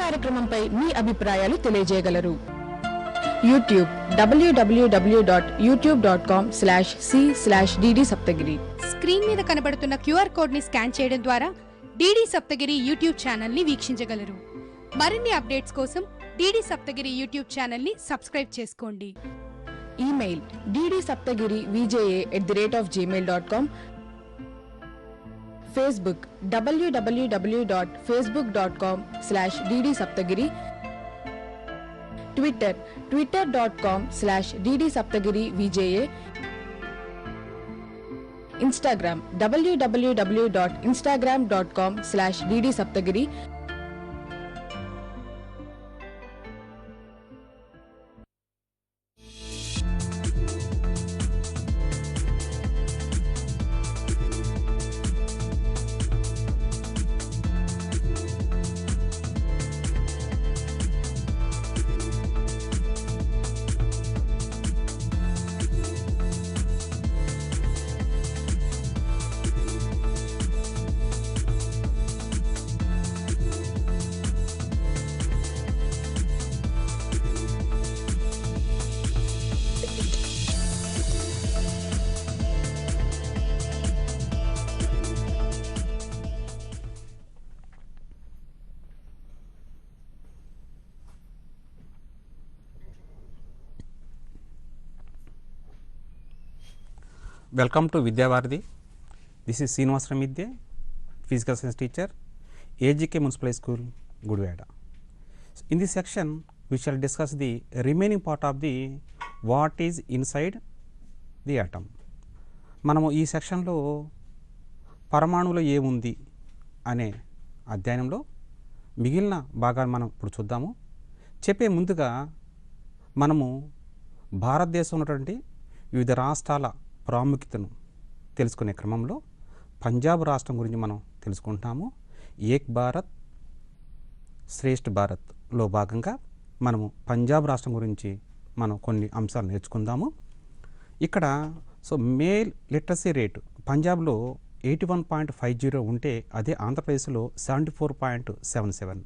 కార్యక్రమంపై మీ అభిప్రాయాలు తెలియజేయగలరు. YouTube www.youtube.com/c/dd Saptagiri. స్క్రీన్ మీద కనబడుతున్న QR కోడ్ ని స్కాన్ చేయడం ద్వారా DD Saptagiri యూట్యూబ్ ఛానల్ ని వీక్షించగలరు. మరిన్ని అప్డేట్స్ కోసం DD Saptagiri యూట్యూబ్ ఛానల్ ని సబ్స్క్రైబ్ చేసుకోండి. Email ddSaptagiri@gmail.com. Facebook www.facebook.com/DD Saptagiri. Twitter twitter.com/DD Saptagiri VJA. Instagram www.instagram.com/DD Saptagiri. Welcome to Vidyavarthi. This is Srinivas Ramidye, physical science teacher, AGK Municipal School, Gudivada. In this section, we shall discuss the remaining part of the what is inside the atom. మనము ఈ సెక్షన్లో పరమాణువులో ఏముంది అనే అధ్యయనంలో మిగిలిన భాగాలు మనం ఇప్పుడు చూద్దాము. చెప్పే ముందుగా మనము భారతదేశం ఉన్నటువంటి వివిధ రాష్ట్రాల ప్రాముఖ్యతను తెలుసుకునే క్రమంలో పంజాబ్ రాష్ట్రం గురించి మనం తెలుసుకుంటాము. ఏక్ భారత్ శ్రేష్ఠ భారత్లో భాగంగా మనము పంజాబ్ రాష్ట్రం గురించి మనం కొన్ని అంశాలు నేర్చుకుందాము. ఇక్కడ మేల్ లిటరసీ రేటు పంజాబ్లో 81.50 ఉంటే అదే ఆంధ్రప్రదేశ్లో 74.77.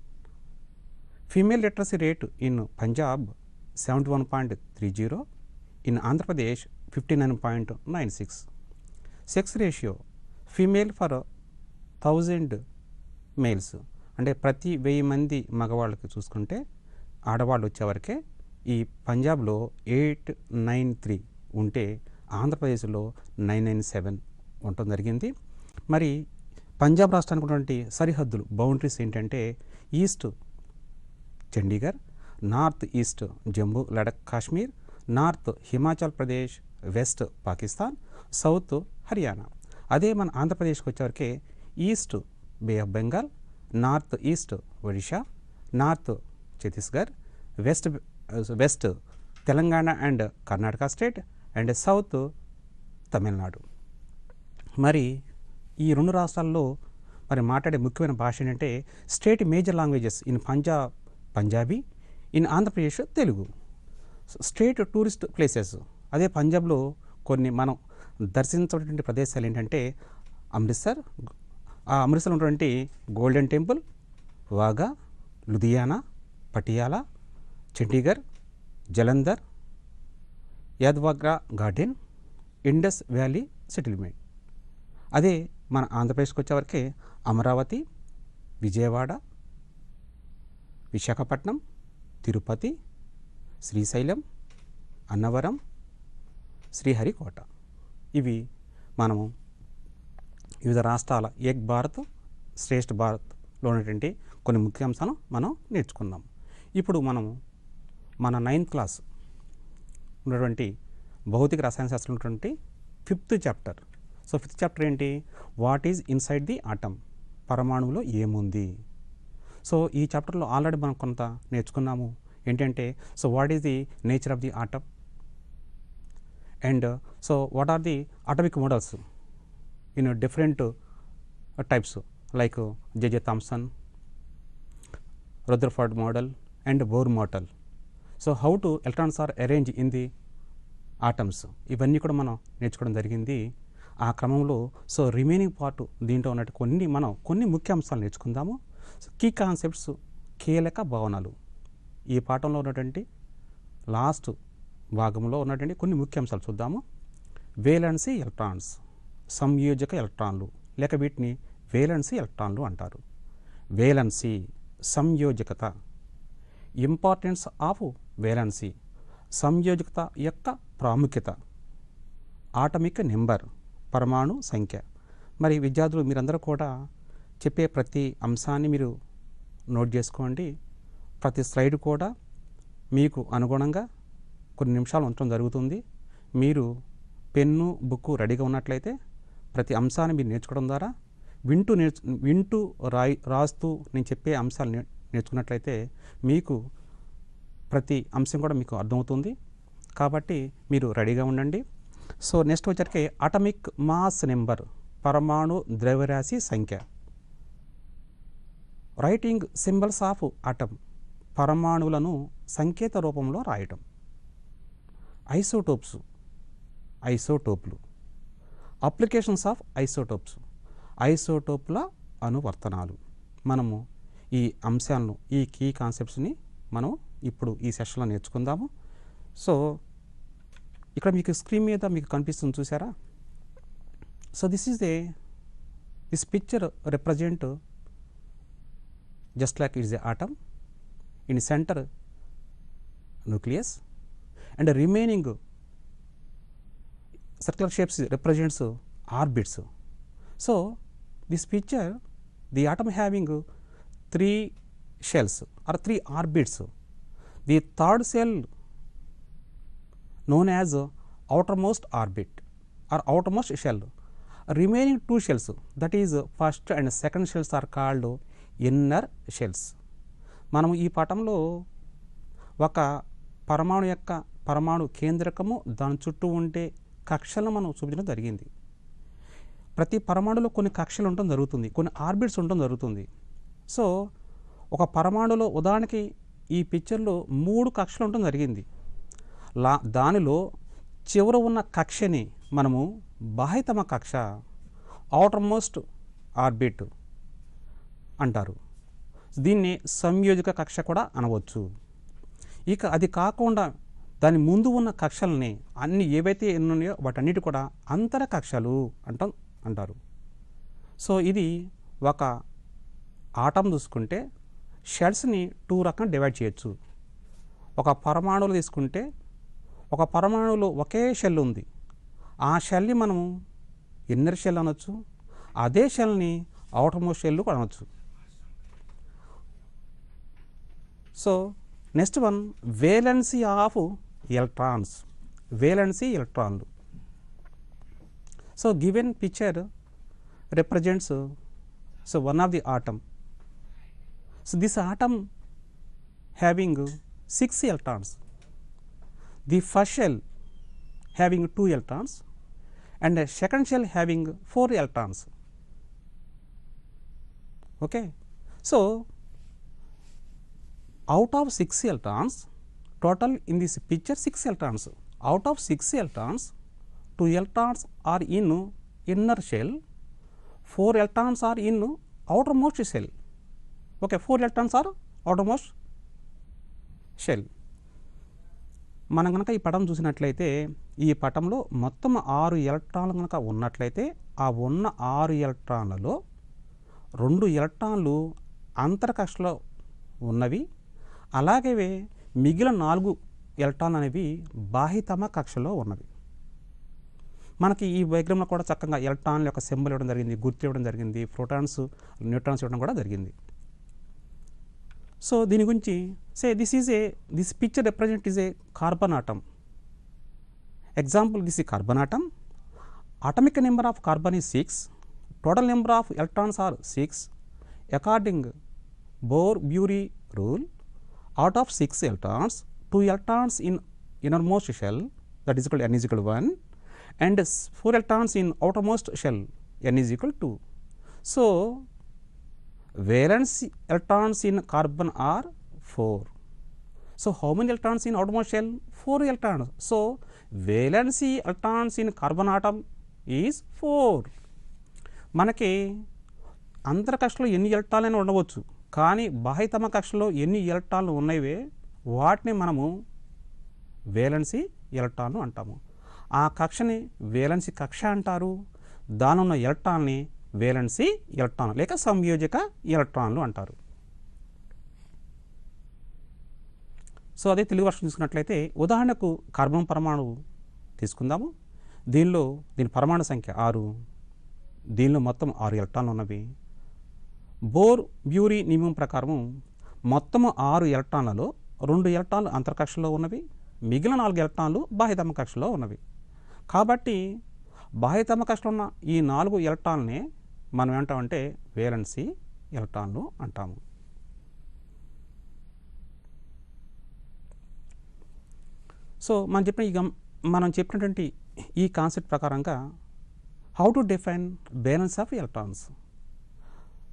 Female literacy rate in Punjab 71.30, in Andhra Pradesh 59.96. Sex ratio female for 1000 males, అంటే ప్రతి 1000 మంది మగవాళ్ళకి చూసుకుంటే ఆడవాళ్ళు వచ్చేవరకే ఈ పంజాబ్లో 893 ఉంటే ఆంధ్రప్రదేశ్లో 997 ఉండటం జరిగింది. మరి పంజాబ్ రాష్ట్రానికి ఉన్నటువంటి సరిహద్దులు బౌండరీస్ ఏంటంటే east Chandigarh, north east Jammu Ladakh Kashmir, north Himachal Pradesh, west Pakistan, south Haryana. అదే మన ఆంధ్రప్రదేశ్కి వచ్చేవరకే east bay of Bengal, north east Odisha, north Chhattisgarh, west Telangana and Karnataka state, and south Tamil Nadu. మరి ఈ రెండు రాష్ట్రాల్లో మరి మాట్లాడే ముఖ్యమైన భాష ఏంటంటే state major languages in Punjab Punjabi, in Andhra Pradesh Telugu. State tourist places అదే పంజాబ్లో కొన్ని మనం దర్శించేటువంటి ప్రదేశాలు ఏంటంటే అమృత్సర్, ఆ అమృత్సర్ ఉన్నటువంటి golden temple, Wagah, Ludhiana, Patiala, Chandigarh, Jalandhar, Yadavindra garden, Indus valley settlement. అదే మన ఆంధ్రప్రదేశ్కి వచ్చేవరకే అమరావతి, విజయవాడ, విశాఖపట్నం, తిరుపతి, శ్రీశైలం, అన్నవరం, శ్రీహరికోట. ఇవి మనము వివిధ రాష్ట్రాల ఏక్ భారత్ శ్రేష్ఠ భారత్లో ఉన్నటువంటి కొన్ని ముఖ్య అంశాలను మనం నేర్చుకుందాం. ఇప్పుడు మనము మన 9th క్లాస్ ఉన్నటువంటి భౌతిక రసాయన శాస్త్రం ఉన్నటువంటి 5th chapter. So 5th chapter ఏంటి? What is inside the atom, పరమాణువులో ఏముంది. సో ఈ చాప్టర్లో ఆల్రెడీ మనం కొంత నేర్చుకున్నాము. ఏంటంటే what is the nature of the atom, and what are the atomic models in different types like JJ Thomson, Rutherford model and Bohr model. How to electrons are arrange in the atoms, ఇవన్నీ కూడా మనం నేర్చుకోవడం జరిగింది. ఆ క్రమంలో remaining part దీంట్లో ఉన్నట్టు కొన్ని ముఖ్య అంశాలు నేర్చుకుందాము. కీ కాన్సెప్ట్స్ కీలక భావనలు. ఈ పాఠంలో ఉన్నటువంటి లాస్ట్ భాగంలో ఉన్నటువంటి కొన్ని ముఖ్య అంశాలు చూద్దాము. వేలెన్సీ ఎలక్ట్రాన్స్, సంయోజక ఎలక్ట్రాన్లు, లేక వీటిని వేలెన్సీ ఎలక్ట్రాన్లు అంటారు. వేలెన్సీ, సంయోజకత. ఇంపార్టెన్స్ ఆఫ్ వేలెన్సీ, సంయోజకత యొక్క ప్రాముఖ్యత. ఆటమిక్ నెంబర్, పరమాణు సంఖ్య. మరి విద్యార్థులు మీరందరూ కూడా చెప్పే ప్రతి అంశాన్ని మీరు నోట్ చేసుకోండి. ప్రతి స్లైడ్ కూడా మీకు అనుగుణంగా కొన్ని నిమిషాలు ఉంచడం జరుగుతుంది. మీరు పెన్ను బుక్కు రెడీగా ఉన్నట్లయితే ప్రతి అంశాన్ని మీరు నేర్చుకోవడం ద్వారా వింటూ రాస్తూ నేను చెప్పే అంశాలు నేర్చుకున్నట్లయితే మీకు ప్రతి అంశం కూడా మీకు అర్థమవుతుంది. కాబట్టి మీరు రెడీగా ఉండండి. సో నెక్స్ట్ వచ్చరికి అటమిక్ మాస్ నెంబర్, పరమాణు ద్రవ్యరాశి సంఖ్య. రైటింగ్ సింబల్స్ ఆఫ్ అటమ్, పరమాణువులను సంకేత రూపంలో రాయటం. ఐసోటోప్స్, ఐసోటోప్లు. అప్లికేషన్స్ ఆఫ్ ఐసోటోప్స్, ఐసోటోప్ల అనువర్తనాలు. మనము ఈ అంశాలను, ఈ కీ కాన్సెప్ట్స్ని మనం ఇప్పుడు ఈ సెషన్లో నేర్చుకుందాము. సో ఇక్కడ మీకు స్క్రీన్ మీద మీకు కనిపిస్తుంది చూసారా. So this picture represent just like it is a atom, in center nucleus, and the remaining circular shapes represents orbits. So this picture, the atom having 3 shells or 3 orbits. The third shell known as outermost orbit or outermost shell. Remaining 2 shells, that is first and second shells, are called inner shells. మనము ఈ పాఠంలో ఒక పరమాణు కేంద్రకము, దాని చుట్టూ ఉండే కక్షలను మనం చూపించడం జరిగింది. ప్రతి పరమాణులో కొన్ని కక్షలు ఉండటం జరుగుతుంది, కొన్ని ఆర్బిట్స్ ఉండటం జరుగుతుంది. సో ఒక పరమాణులో ఉదాహరణకి ఈ పిక్చర్లో 3 కక్షలు ఉండటం జరిగింది. దానిలో చివర ఉన్న కక్షని మనము బాహ్యతమ కక్ష, అవుటర్ మోస్ట్ ఆర్బిట్ అంటారు. దీన్ని సంయోజక కక్ష కూడా అనవచ్చు. ఇక అది కాకుండా దాని ముందు ఉన్న కక్షల్ని అన్ని ఏవైతే ఉన్నాయో వాటన్నిటి కూడా అంతర కక్షలు అంటారు. సో ఇది ఒక ఆటం చూసుకుంటే షెల్స్ని 2 రకంగా డివైడ్ చేయొచ్చు. ఒక పరమాణువులు తీసుకుంటే ఒక పరమాణువులో ఒకే షెల్ ఉంది, ఆ షెల్ని మనము ఇన్నర్ షెల్ అనొచ్చు, అదే షెల్ని అవుటర్ మోస్ట్ షెల్ అనొచ్చు. So next one, valency of electrons, valency ఎలక్ట్రాన్లు. So given picture represents one of the atom. So this atom having 6 electrons, the first shell having 2 electrons and the second shell having 4 electrons. Okay, so out of 6 electrons, total in this picture 6 electrons. Out of 6 electrons, 2 electrons are in inner shell, 4 electrons are in outermost shell. Okay, 4 electrons are outermost shell. మనం కనుక ఈ పటం చూసినట్లయితే ఈ పటంలో మొత్తం 6 ఎలక్ట్రాన్లు కనుక ఉన్నట్లయితే ఆ ఉన్న 6 ఎలక్ట్రాన్లలో 2 ఎలక్ట్రాన్లు అంతర్కక్షలో ఉన్నవి, అలాగే మిగిలిన 4 ఎలక్ట్రాన్లు అనేవి బాహ్యతమ కక్షలో ఉన్నవి. మనకి ఈ డయాగ్రామ్లో కూడా చక్కగా ఎలక్ట్రాన్ల యొక్క సింబల్ ఇవ్వడం జరిగింది, గుర్తు ఇవ్వడం జరిగింది, ప్రోటాన్స్ న్యూట్రాన్స్ ఇవ్వడం కూడా జరిగింది. సో దీని గురించి this picture represent is a carbon atom. Example, this ఈ carbon atom. Atomic number of carbon is 6, total number of electrons are 6 according Bohr-Bury rule. Out of 6 electrons, 2 electrons in innermost shell, that is equal to n is equal to 1, and 4 electrons in outermost shell, n is equal to 2. So valence electrons in carbon are 4. So how many electrons in outermost shell? 4 electrons. So valency electrons in carbon atom is 4. మనకి అంతర్కక్షలో ఎన్ని ఎలక్ట్రాన్లు ఉండవచ్చు, కానీ బాహ్యతమ కక్షలో ఎన్ని ఎలక్ట్రాన్లు ఉన్నవే వాటిని మనము వేలెన్సీ ఎలక్ట్రాన్లు అంటాము. ఆ కక్షని వేలెన్సీ కక్ష అంటారు. దాని ఉన్న ఎలక్ట్రాన్ని వేలెన్సీ ఎలక్ట్రాన్ లేక సంయోజక ఎలక్ట్రాన్లు అంటారు. సో అదే తెలుగు వర్షం తీసుకున్నట్లయితే ఉదాహరణకు కార్బన్ పరమాణువు తీసుకుందాము. దీని పరమాణు సంఖ్య 6. దీనిలో మొత్తం 6 ఎలక్ట్రాన్లు ఉన్నవి. బోర్ బ్యూరీ నియమం ప్రకారం మొత్తము 6 ఎలక్ట్రాన్లలో 2 ఎలక్ట్రాన్లు అంతర్కక్షలో ఉన్నవి, మిగిలిన 4 ఎలక్ట్రాన్లు బాహ్యతమ కక్షలో ఉన్నవి. కాబట్టి బాహ్యతమ కక్షలో ఉన్న ఈ 4 ఎలక్ట్రాన్లనే మనం ఏమంటామంటే వేలెన్సీ ఎలక్ట్రాన్లు అంటాము. సో మనం చెప్పినటువంటి ఈ కాన్సెప్ట్ ప్రకారంగా how to define balance of electrons,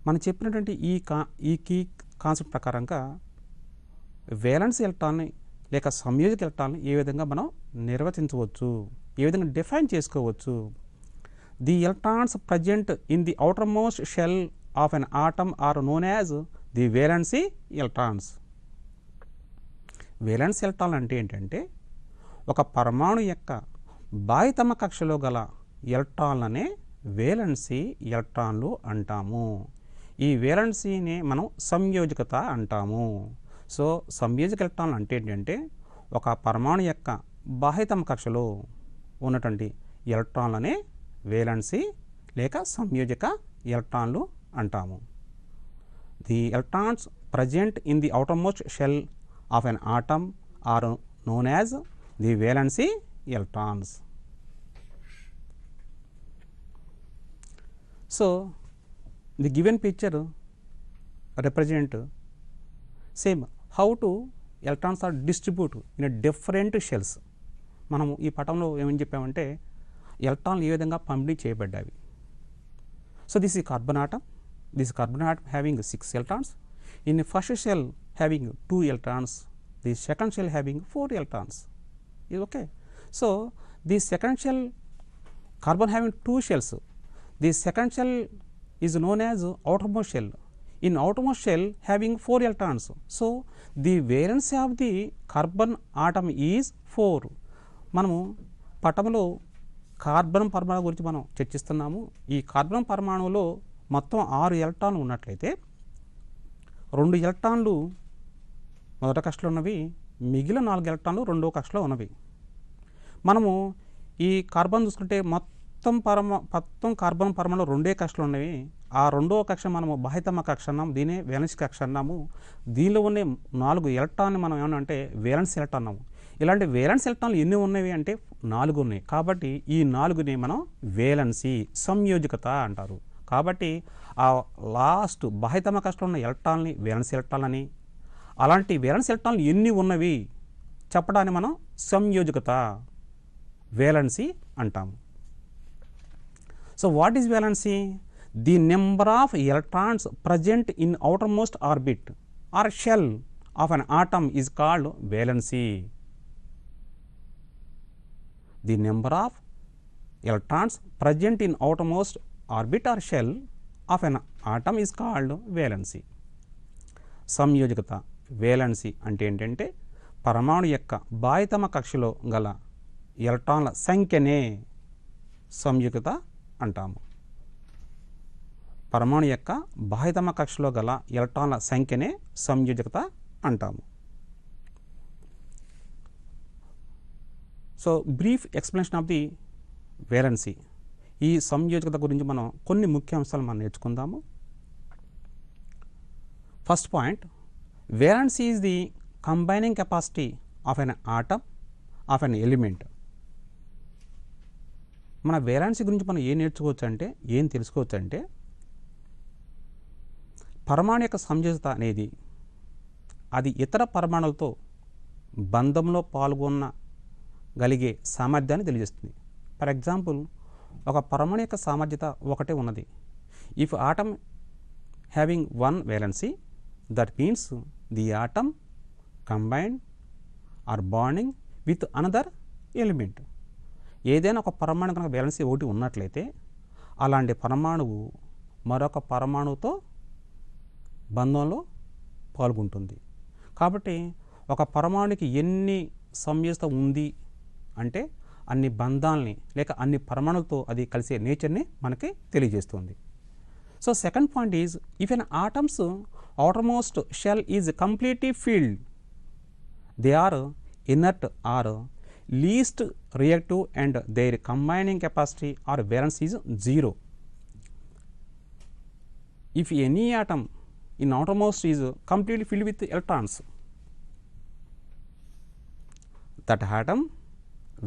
మనం చెప్పినటువంటి ఈ కీ కాన్సెప్ట్ ప్రకారంగా వేలెన్స్ ఎలక్ట్రాన్ని లేక సంయోజక ఎలక్ట్రాన్ని ఏ విధంగా మనం నిర్వచించవచ్చు, ఏ విధంగా డిఫైన్ చేసుకోవచ్చు. The electrons present in the outer most shell of an atom are known as the valency electrons. Valence electron అంటే ఏంటంటే ఒక పరమాణు యొక్క బాహ్యతమ కక్షలో గల ఎలక్ట్రాన్లనే వేలెన్సీ ఎలక్ట్రాన్లు అంటాము. ఈ వేలెన్సీని మనం సంయోజకత అంటాము. సో సంయోజక ఎలక్ట్రాన్లు అంటే ఏంటంటే ఒక పరమాణు యొక్క బాహ్యతమ కక్షలో ఉన్నటువంటి ఎలక్ట్రాన్లనే వేలెన్సీ లేక సంయోజక ఎలక్ట్రాన్లు అంటాము. The electrons present in the outermost shell of an atom are known as the valency electrons. So the given picture represent same how to electrons are distributed in a different shells. మనము ఈ పటంలో ఏమని చెప్పామంటే ఎలక్ట్రాన్లు ఏ విధంగా పంపిణీ చేయబడ్డాయి. So this ఈ carbon atom, having 6 electrons. In the first shell having 2 electrons, the second shell having 4 electrons. Is okay. So the second shell, carbon having 2 shells, the second shell is known as outermost shell. In outermost shell having 4 electrons. So the valency of the carbon atom is 4. మనము పటంలో carbon పరమాణువు గురించి మనం చర్చిస్తున్నాము. ఈ carbon పరమాణువులో మొత్తం 6 ఎలక్ట్రాన్లు ఉన్నట్లయితే 2 ఎలక్ట్రాన్లు మొదటి కక్షలో ఉన్నవి, మిగిలిన 4 ఎలక్ట్రాన్లు రెండవ కక్షలో ఉన్నవి. మనము ఈ కార్బన్ చూసుకుంటే మొత్తం కార్బన్ పరమాణులు 2 కక్షలు ఉన్నవి. ఆ రెండవ కక్ష మనము బాహ్యతమ కక్ష అన్నాము, దీనే వేలెన్స్ కక్ష అన్నాము. దీనిలో ఉన్న 4 ఎలక్ట్రాన్లు మనం ఏమన్నా అంటే వేలెన్స్ ఎలక్ట్రాన్ అన్నాము. ఇలాంటి వేలెన్స్ ఎలక్ట్రాన్లు ఎన్ని ఉన్నవి అంటే 4 ఉన్నాయి. కాబట్టి ఈ 4ని మనం వేలెన్సీ సంయోజకత అంటారు. కాబట్టి ఆ లాస్ట్ బాహ్యతమ కక్షలో ఉన్న ఎలక్ట్రాన్ని వేలెన్స్ ఎలక్ట్రాన్లని, అలాంటి వేలెన్స్ ఎలక్ట్రాన్లు ఎన్ని ఉన్నవి చెప్పడాన్ని మనం సంయోజకత వేలెన్సీ అంటాము. So what is valency? The number of electrons present in outermost orbit or shell of an atom is called valency. The number of electrons present in outermost orbit or shell of an atom is called valency. సంయోజకత valency అంటే ఏంటంటే పరమాణు యొక్క బాహ్యతమ కక్షలో గల ఎలక్ట్రాన్ల సంఖ్యనే సంయోజకత అంటాము. పరమాణు యొక్క బాహ్యతమ కక్షలో గల ఎలక్ట్రాన్ల సంఖ్యనే సంయోజకత అంటాము. So brief explanation of the valency. ఈ సంయోజకత గురించి మనం కొన్ని ముఖ్య అంశాలు మనం నేర్చుకుందాము. First point, valency is the combining capacity of an atom of an element. మన వేలెన్సీ గురించి మనం ఏం నేర్చుకోవచ్చు అంటే, ఏం తెలుసుకోవచ్చు అంటే, పరమాణు యొక్క సంయోజకత అనేది అది ఇతర పరమాణులతో బంధంలో పాల్గొనగలిగే సామర్థ్యాన్ని తెలియజేస్తుంది. ఫర్ ఎగ్జాంపుల్, ఒక పరమాణు యొక్క సామర్థ్యత ఒకటే ఉన్నది. If atom having 1 valency, that means the atom combined or bonding with another element. ఏదైనా ఒక పరమాణు కనుక వేలెన్సీ ఒకటి ఉన్నట్లయితే అలాంటి పరమాణువు మరొక పరమాణువుతో బంధంలో పాల్గొంటుంది. కాబట్టి ఒక పరమాణుకి ఎన్ని సంయోజత ఉంది అంటే అన్ని బంధాలని లేక అన్ని పరమాణులతో అది కలిసే నేచర్ని మనకి తెలియజేస్తుంది. So second point is if an atoms outermost shell is completely filled, they are inert or least reactive and their combining capacity or valence is 0. If any atom in outermost is completely filled with electrons, that atom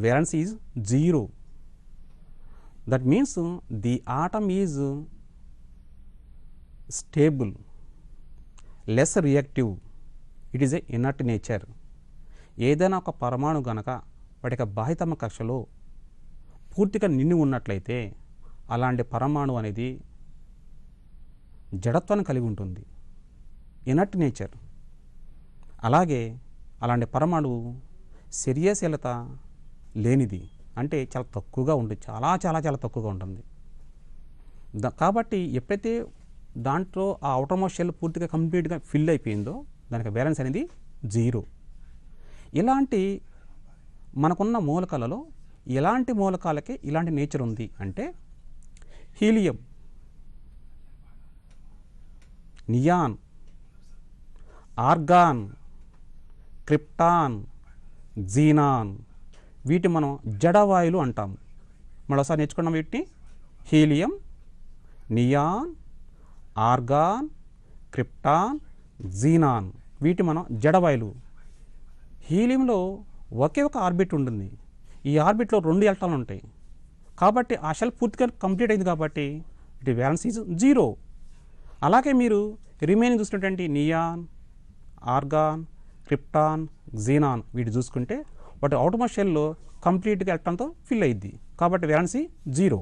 valence is 0. That means the atom is stable, less reactive, it is a inert nature. ఏదైనా ఒక పరమాణు గనక వాటి యొక్క బాహ్యతమ కక్షలో పూర్తిగా నిండి ఉన్నట్లయితే అలాంటి పరమాణు అనేది జడత్వాన్ని కలిగి ఉంటుంది, ఇనర్ట్ నేచర్. అలాగే అలాంటి పరమాణువు శరీరశీలత లేనిది, అంటే చాలా తక్కువగా ఉంటుంది, చాలా చాలా చాలా తక్కువగా ఉంటుంది. కాబట్టి ఎప్పుడైతే దాంట్లో ఆ అవుటర్మోస్ట్ షెల్ పూర్తిగా కంప్లీట్గా ఫిల్ అయిపోయిందో దానికి బ్యాలెన్స్ అనేది 0. ఇలాంటి మనకున్న మూలకాలలో ఎలాంటి మూలకాలకి ఇలాంటి నేచర్ ఉంది అంటే helium, neon, organ, krypton, xenon, వీటి మనం జడవాయులు అంటాము. మరోసారి నేర్చుకున్నాం వీటిని. Helium, neon, organ, krypton, xenon, వీటి మనం జడవాయులు. హీలియంలో ఒకే ఒక ఆర్బిట్ ఉంటుంది. ఈ ఆర్బిట్లో 2 ఎలక్ట్రాన్లు ఉంటాయి. కాబట్టి ఆ షెల్ పూర్తిగా కంప్లీట్ అయింది కాబట్టి ఇట్ బ్యాలెన్స్ ఈజ్ 0. అలాగే మీరు రిమైనింగ్ చూసినటువంటి నియాన్, ఆర్గాన్, క్రిప్టాన్, జీనాన్ వీటి చూసుకుంటే వాటి అవుటర్మోస్ట్ షెల్లో కంప్లీట్గా ఎలక్ట్రాన్తో ఫిల్ అయ్యింది కాబట్టి balance 0.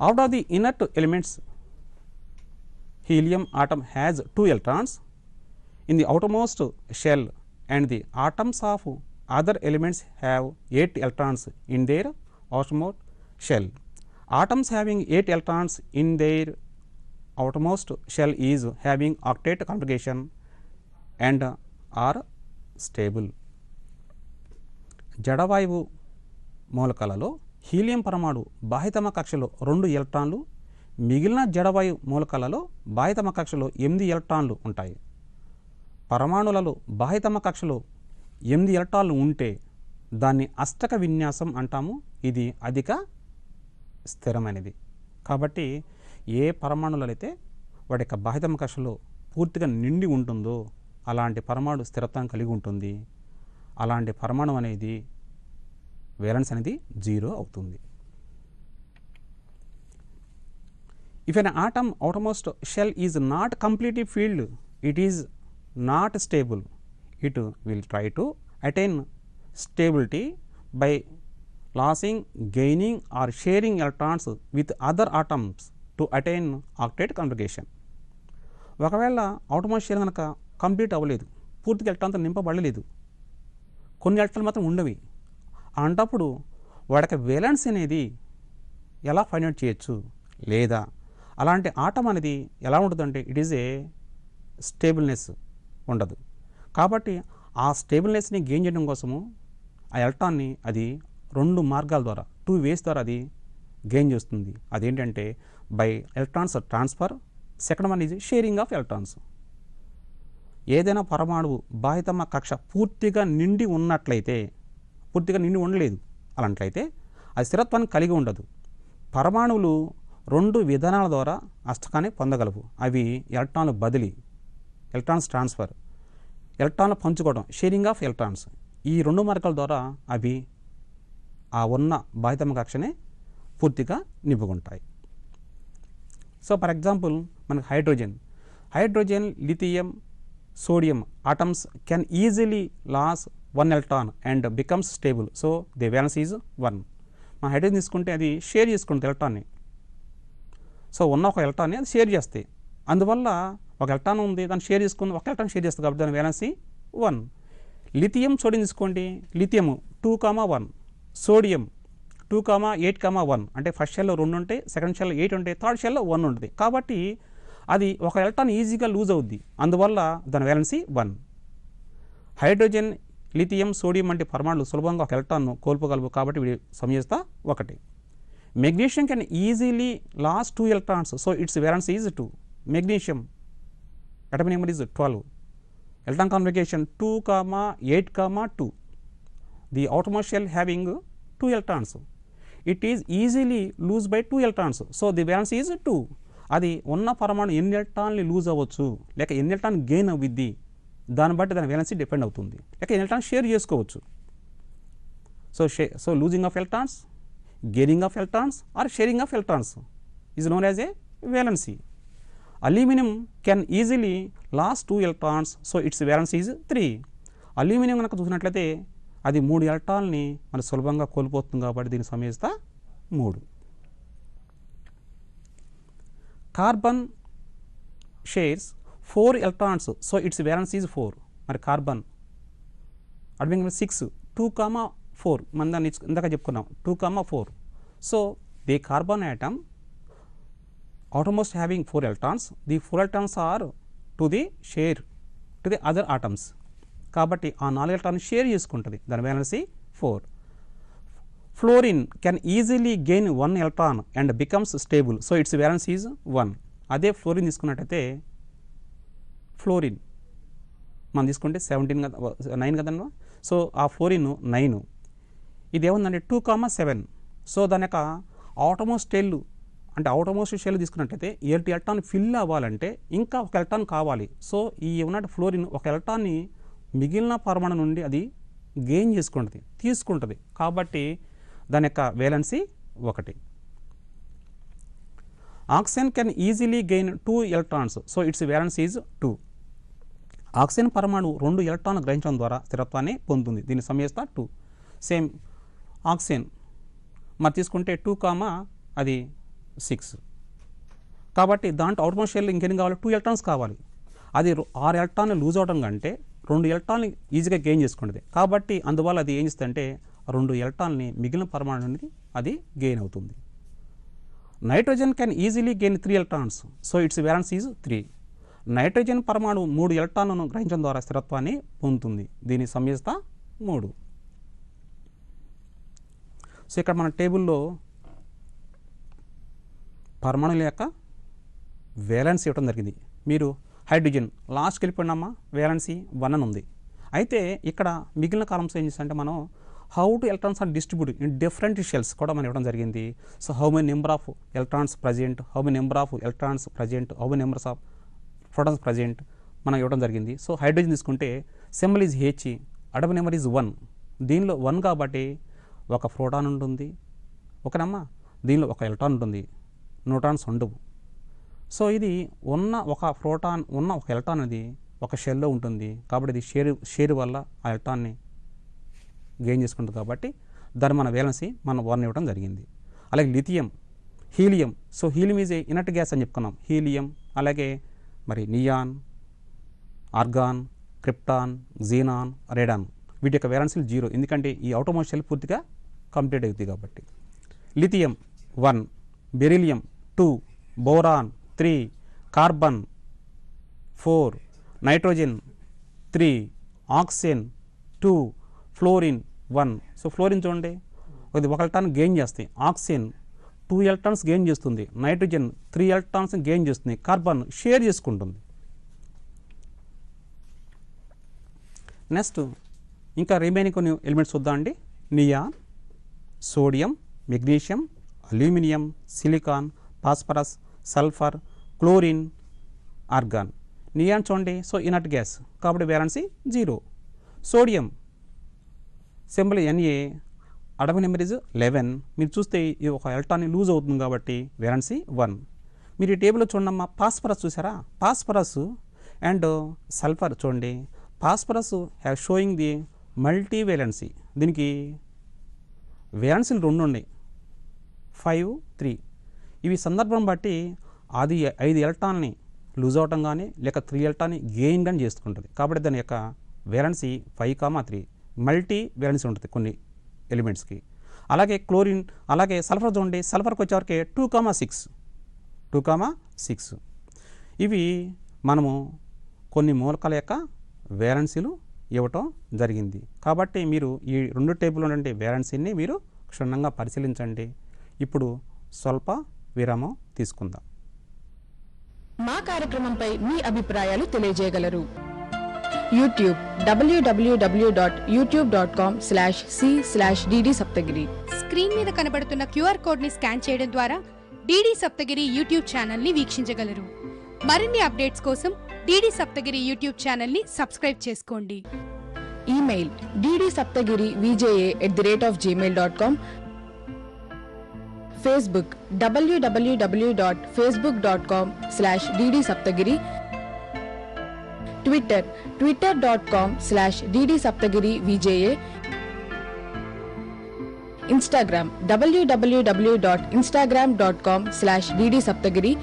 Out of the inert elements, helium atom has 2 electrons in the outermost shell and the atoms of other elements have 8 electrons in their outermost shell. Atoms having 8 electrons in their outermost shell is having octet configuration and are stable. జడవాయువు మూలకాలలో helium పరమాణు బాహ్యతమ కక్షలో 2 ఎలక్ట్రాన్లు, మిగిలిన జడవాయు మూలకాలలో బాహ్యతమ కక్షలో 8 ఎలక్ట్రాన్లు ఉంటాయి. పరమాణులలో బాహ్యతమ కక్షలో 8 ఎలక్ట్రాన్లు ఉంటే దాన్ని అష్టక విన్యాసం అంటాము. ఇది అధిక స్థిరమైనది. కాబట్టి ఏ పరమాణులలో అయితే వాటి యొక్క బాహ్యతమ కక్షలో పూర్తిగా నిండి ఉంటుందో అలాంటి పరమాణు స్థిరత్వాన్ని కలిగి ఉంటుంది. అలాంటి పరమాణు అనేది వేలెన్స్ అనేది 0 అవుతుంది. If an atom outermost shell is not completely filled, it is not stable. It will try to attain stability by losing, gaining or sharing electrons with other atoms to attain octet configuration. ఒకవేళ outermost shell కనుక complete అవ్వలేదు, పూర్తిగా ఎలక్ట్రాన్తో నింపబడలేదు, కొన్ని ఎలక్ట్రాన్లు మాత్రం ఉండవి, అంటప్పుడు వాడికి valence అనేది ఎలా ఫైండ్ అవుట్ చేయొచ్చు, లేదా అలాంటి ఆటం అనేది ఎలా ఉంటుందంటే ఇట్ ఈజ్ ఏ స్టేబుల్నెస్ ఉండదు. కాబట్టి ఆ స్టేబుల్నెస్ని గెయిన్ చేయడం కోసము ఆ ఎలక్ట్రాన్ని అది 2 మార్గాల ద్వారా 2 ways ద్వారా అది గెయిన్ చేస్తుంది. అదేంటంటే by electrons transfer, second one is sharing of electrons. ఏదైనా పరమాణువు బాహ్యతమ కక్ష పూర్తిగా నిండి ఉన్నట్లయితే, పూర్తిగా నిండి ఉండలేదు అలాంట్లయితే అది స్థిరత్వాన్ని కలిగి ఉండదు. పరమాణువులు 2 విధానాల ద్వారా అష్టకాన్ని పొందగలవు. అవి ఎలక్ట్రాన్ల బదిలీ, ఎలక్ట్రాన్స్ ట్రాన్స్ఫర్, ఎలక్ట్రాన్లు పంచుకోవడం, షేరింగ్ ఆఫ్ ఎలక్ట్రాన్స్. ఈ 2 మార్గాల ద్వారా అవి ఆ ఉన్న బాహ్యతమ కక్షనే పూర్తిగా నింపుకుంటాయి. సో ఫర్ ఎగ్జాంపుల్ మనకి hydrogen, lithium, sodium atoms can easily lose 1 electron and becomes stable. So the valence is 1. మన హైడ్రోజన్ తీసుకుంటే అది షేర్ చేసుకుంటుంది ఎలక్ట్రాన్ని. సో ఉన్న ఒక ఎలక్ట్రాన్ని అది షేర్ చేస్తాయి. అందువల్ల ఒక ఎలక్ట్రాన్ ఉంది, దాన్ని షేర్ చేసుకుంది, ఒక ఎలక్ట్రాన్ షేర్ చేస్తుంది కాబట్టి దాని వ్యాలెన్స్ 1. లిథియం, సోడియం తీసుకోండి. లిథియం 2,1, సోడియం 2,8,1 అంటే ఫస్ట్ షెల్లో 2 ఉంటాయి, సెకండ్ షెల్లో 8 ఉంటాయి, థర్డ్ షెల్లో 1 ఉంటుంది. కాబట్టి అది ఒక ఎలక్ట్రాన్ ఈజీగా లూజ్ అవుద్ది, అందువల్ల దాని వ్యాలెన్సీ 1. హైడ్రోజన్, లిథియం, సోడియం వంటి పరమాణులు సులభంగా ఒక ఎలక్ట్రాన్ను కోల్పోగలవు కాబట్టి వీడి సంయోజత 1. Magnesium can easily lose 2 electrons, so its valence is 2. Magnesium atomic number is 12. Electron configuration 2, 8, 2. The outermost shell having 2 electrons. It is easily lose by 2 electrons. So the valence is 2. అది ఉన్న పరమాణు ఎన్ని ఎలక్ట్రాన్లు లూజ్ అవ్వచ్చు లేక ఎన్ని electron gain అవుద్ది దాన్ని బట్టి దాని వ్యాలెన్సీ డిపెండ్ అవుతుంది, లేక ఎన్ని ఎలక్ట్రాన్ షేర్ చేసుకోవచ్చు. So losing of electrons, gaining of electrons or sharing of electrons is known as a valency. Aluminium can easily lose 2 electrons, so its valence is 3. Aluminium కనుక చూసినట్లయితే అది 3 ఎలక్ట్రాన్ని మన సులభంగా కోల్పోతుంది కాబట్టి దీని సంయోజత 3. Carbon shares 4 electrons, so its valence is 4. మరి కార్బన్ అటు 6, 2, 4 మన దాన్ని ఇందాక చెప్పుకున్నాం 2, 4. So the carbon atom outermost having 4 electrons, the 4 electrons are to the share to the other atoms, కాబట్టి ఆ 4 electrons షేర్ చేసుకుంటుంది, దాని valency 4. Fluorine can easily gain 1 electron and becomes stable, so its valence is 1. అదే fluorine తీసుకున్నట్టయితే fluorine మనం తీసుకుంటే 9 కదన్నా, so ఆ ఫ్లోరిన్ 9. ఇది ఏముందంటే 2, 7. సో దాని యొక్క అవుటర్మోస్ట్ షెల్ అంటే అవుటర్మోస్ట్ షెల్ తీసుకున్నట్టయితే 8 electron ఫిల్ అవ్వాలంటే ఇంకా 1 electron కావాలి. సో ఈ ఉన్నట్టు ఫ్లోరిన్ 1 electron మిగిలిన పరమాణు నుండి అది గెయిన్ చేసుకుంటుంది, తీసుకుంటుంది, కాబట్టి దాని యొక్క valency 1. Oxygen can easily gain 2 electrons, so its valence is 2. Oxygen పరమాణు 2 electron గ్రహించడం ద్వారా స్థిరత్వాన్ని పొందుతుంది, దీని సంయోజత 2. సేమ్ ఆక్సిజన్ మరి తీసుకుంటే 2, అది 6. కాబట్టి దాంట్లో అవుట్మోస్ట్ షెల్ ఇంకెన్ని కావాలి, 2 electrons కావాలి. అది 6 electron లూజ్ అవడం కంటే 2 electron ఈజీగా గెయిన్ చేసుకుంటుంది, కాబట్టి అందువల్ల అది ఏం చేస్తుందంటే 2 electron మిగిలిన పరమాణు నుండి అది గెయిన్ అవుతుంది. Nitrogen can easily gain 3 electrons, so its valence is 3. Nitrogen పరమాణు 3 electronలను గ్రహించడం ద్వారా స్థిరత్వాన్ని పొందుతుంది, దీని సంయోజత 3. సో ఇక్కడ మన టేబుల్లో పరమాణుల యొక్క వ్యాలెన్సీ ఇవ్వడం జరిగింది. మీరు హైడ్రోజన్ లాస్ట్కి వెళ్ళిపోయినామా వ్యాలెన్సీ 1 అని ఉంది. అయితే ఇక్కడ మిగిలిన కాలమ్స్ ఏం చేస్తారంటే మనం how to electrons are distribute in different shells కూడా మనం ఇవ్వడం జరిగింది. So how many number of electrons present, how many number of electrons present, how many numbers of protons present మనం ఇవ్వడం జరిగింది. సో హైడ్రోజన్ తీసుకుంటే symbol is H, atomic number is 1. దీనిలో 1 కాబట్టి ఒక ప్రోటాన్ ఉంటుంది, ఓకేనమ్మా. దీనిలో ఒక ఎలక్ట్రాన్ ఉంటుంది, న్యూట్రాన్స్ ఉండవు. సో ఇది ఉన్న ఒక ప్రోటాన్ ఉన్న ఒక ఎలక్ట్రాన్ అనేది ఒక షెల్లో ఉంటుంది, కాబట్టి ఇది షేర్ వల్ల ఆ ఎలక్ట్రాన్ని గెయిన్ చేసుకుంటుంది, కాబట్టి దాన్ని మన వ్యాలెన్సీ మనం 1 ఇవ్వడం జరిగింది. అలాగే lithium, helium, so helium is a inert gas అని చెప్పుకున్నాం. హీలియం అలాగే మరి neon, organ, krypton, xenon, radon వీటి యొక్క వ్యాలెన్సీలు 0, ఎందుకంటే ఈ అవుటోమోస్ట్ షెల్ పూర్తిగా కంప్లీట్ అవుతుంది కాబట్టి. Lithium 1, beryllium 2, boron 3, carbon 4, nitrogen 3, oxygen 2, fluorine 1. So fluorine చూడండి, అది 1 electron గెయిన్ చేస్తాయి, ఆక్సిజన్ 2 electrons గెయిన్ చేస్తుంది, నైట్రోజన్ 3 electrons గెయిన్ చేస్తుంది, కార్బన్ షేర్ చేసుకుంటుంది. నెక్స్ట్ ఇంకా రిమైనింగ్ కొన్ని ఎలిమెంట్స్ చూద్దామండి. Neon, sodium, magnesium, aluminium, silicon, phosphorus, sulphur, chlorine, organ. Neon చూడండి, సో ఇనర్ట్ గ్యాస్ కాబట్టి valency 0. Sodium symbol Na, atomic number is 11. మీరు చూస్తే ఇది ఒక ఎలక్ట్రాన్ లూజ్ అవుతుంది కాబట్టి వ్యాలెన్సీ 1. మీరు ఈ టేబుల్లో చూడమ్మా, ఫాస్ఫరస్ చూసారా, ఫాస్ఫరస్ అండ్ సల్ఫర్ చూడండి. Phosphorus have sowing the multi valency, దీనికి వ్యాలెన్సీలు 2 ఉన్నాయి, 5, 3. ఇవి సందర్భం బట్టి అది 5 electronని లూజ్ అవటం కానీ లేక 3 electronని గెయిన్ కానీ చేసుకుంటుంది, కాబట్టి దాని యొక్క వ్యాలెన్సీ 5, 3 మల్టీ వ్యాలెన్సీ ఉంటుంది కొన్ని ఎలిమెంట్స్కి. అలాగే క్లోరిన్ అలాగే సల్ఫర్ చూడండి, సల్ఫర్కి వచ్చేవరకే 2, 6. ఇవి మనము కొన్ని మూలకాల యొక్క వేలెన్సీలు ఇవ్వటం జరిగింది. కాబట్టి మీరు ఈ 2 టేబుల్ ఉన్నటువంటి వేలెన్సీని మీరు క్షుణ్ణంగా పరిశీలించండి. ఇప్పుడు స్వల్ప విరామం తీసుకుందాం. మా కార్యక్రమంపై మీ అభిప్రాయాలు తెలియజేయగలరు. YouTube www.youtube.com/c/dd Saptagiri. స్క్రీన్ మీద కనబడుతున్న క్యూఆర్ కోడ్ని స్కాన్ చేయడం ద్వారా డిడి సప్తగిరి యూట్యూబ్ ఛానల్ని వీక్షించగలరు. మరిన్ని అప్డేట్స్ కోసం డిడి సప్తగిరి యూట్యూబ్ ఛానల్ని సబ్స్క్రైబ్ చేసుకోండి. Email ddSaptagiri@gmail.com. Facebook www.facebook.com/dd Saptagiri. Twitter twitter.com/dd Saptagiri VJA. Instagram www.instagram.com/dd Saptagiri.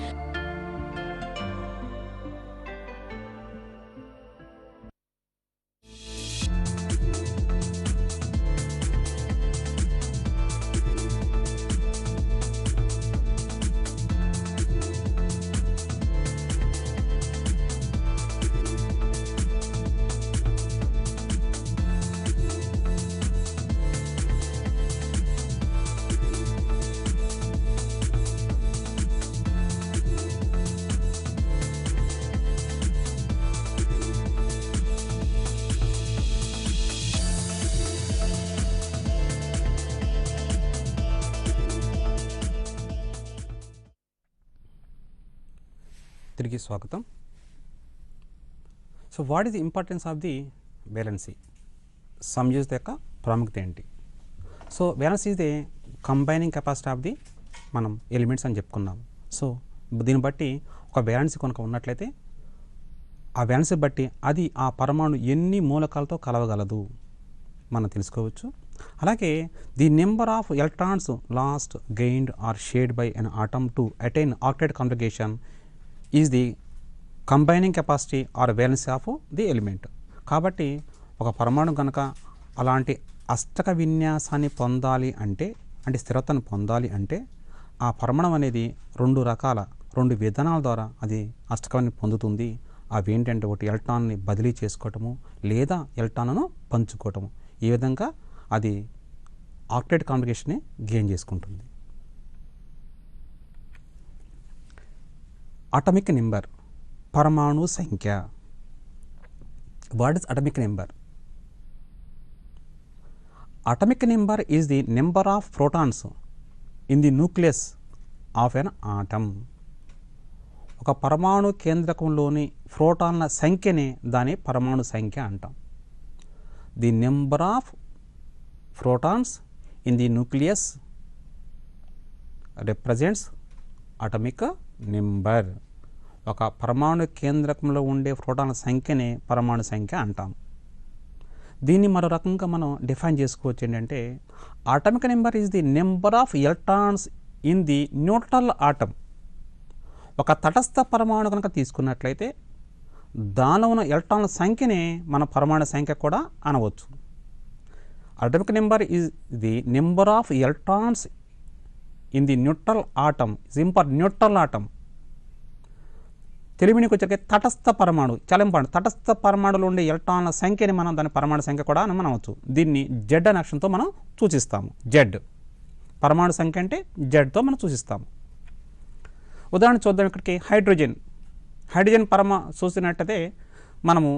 తిరిగి స్వాగతం. So what is the importance of the valency? సంయోజిత యొక్క ప్రాముఖ్యత ఏంటి? So valency is the combining capacity of the మనం ఎలిమెంట్స్ అని చెప్పుకున్నాం. సో దీన్ని బట్టి ఒక వేలెన్సీ కనుక ఉన్నట్లయితే ఆ వేలెన్సీ బట్టి అది ఆ పరమాణు ఎన్ని మూలకాలతో కలవగలదు మనం తెలుసుకోవచ్చు. అలాగే the number of electrons lost gained or shared by an atom to attain octet configuration is the combining capacity or valency of the element. కాబట్టి ఒక పరమాణు కనుక అలాంటి అష్టక విన్యాసాన్ని పొందాలి అంటే స్థిరతను పొందాలి అంటే ఆ పరమాణం అనేది 2 విధానాల ద్వారా అది అష్టకాన్ని పొందుతుంది. అవి ఏంటంటే ఒకటి ఎలక్ట్రాన్ని బదిలీ చేసుకోవటము లేదా ఎలక్ట్రాన్ను పంచుకోవటము. ఈ విధంగా అది ఆక్టేట్ కాన్ఫిగరేషన్ని గెయిన్ చేసుకుంటుంది. అటమిక్ నెంబర్ పరమాణు సంఖ్య. What is atomic number? Atomic number is the number of protons in the nucleus of an atom. ఒక పరమాణు కేంద్రకంలోని ప్రోటాన్ల సంఖ్యనే దాని పరమాణు సంఖ్య అంటాం. The number of protons in the nucleus represents atomic number. ఒక పరమాణు కేంద్రకంలో ఉండే ప్రోటాన్ల సంఖ్యనే పరమాణు సంఖ్య అంటాం. దీన్ని మరో రకంగా మనం డిఫైన్ చేసుకోవచ్చు. ఏంటంటే atomic number is the number of electrons in the neutral atom. ఒక తటస్థ పరమాణు కనుక తీసుకున్నట్లయితే దానిలో ఉన్న ఎలక్ట్రాన్ల సంఖ్యనే మన పరమాణు సంఖ్య కూడా అనవచ్చు. Atomic number is the number of electrons in the neutral atom. Simple neutral atom. తెలుగునికి వచ్చే తటస్థ పరమాణు చాలా ఇంపార్టెంట్. తటస్థ పరమాణులో ఉండే ఎలక్ట్రాన్ల సంఖ్యని మనం దాని పరమాణు సంఖ్య కూడా అనవచ్చు. దీన్ని జెడ్ అనే అక్షరంతో మనం సూచిస్తాము. జెడ్ పరమాణు సంఖ్య అంటే జెడ్తో మనం సూచిస్తాము. ఉదాహరణ చూద్దాం. ఇక్కడికి హైడ్రోజన్ చూసినట్టయితే మనము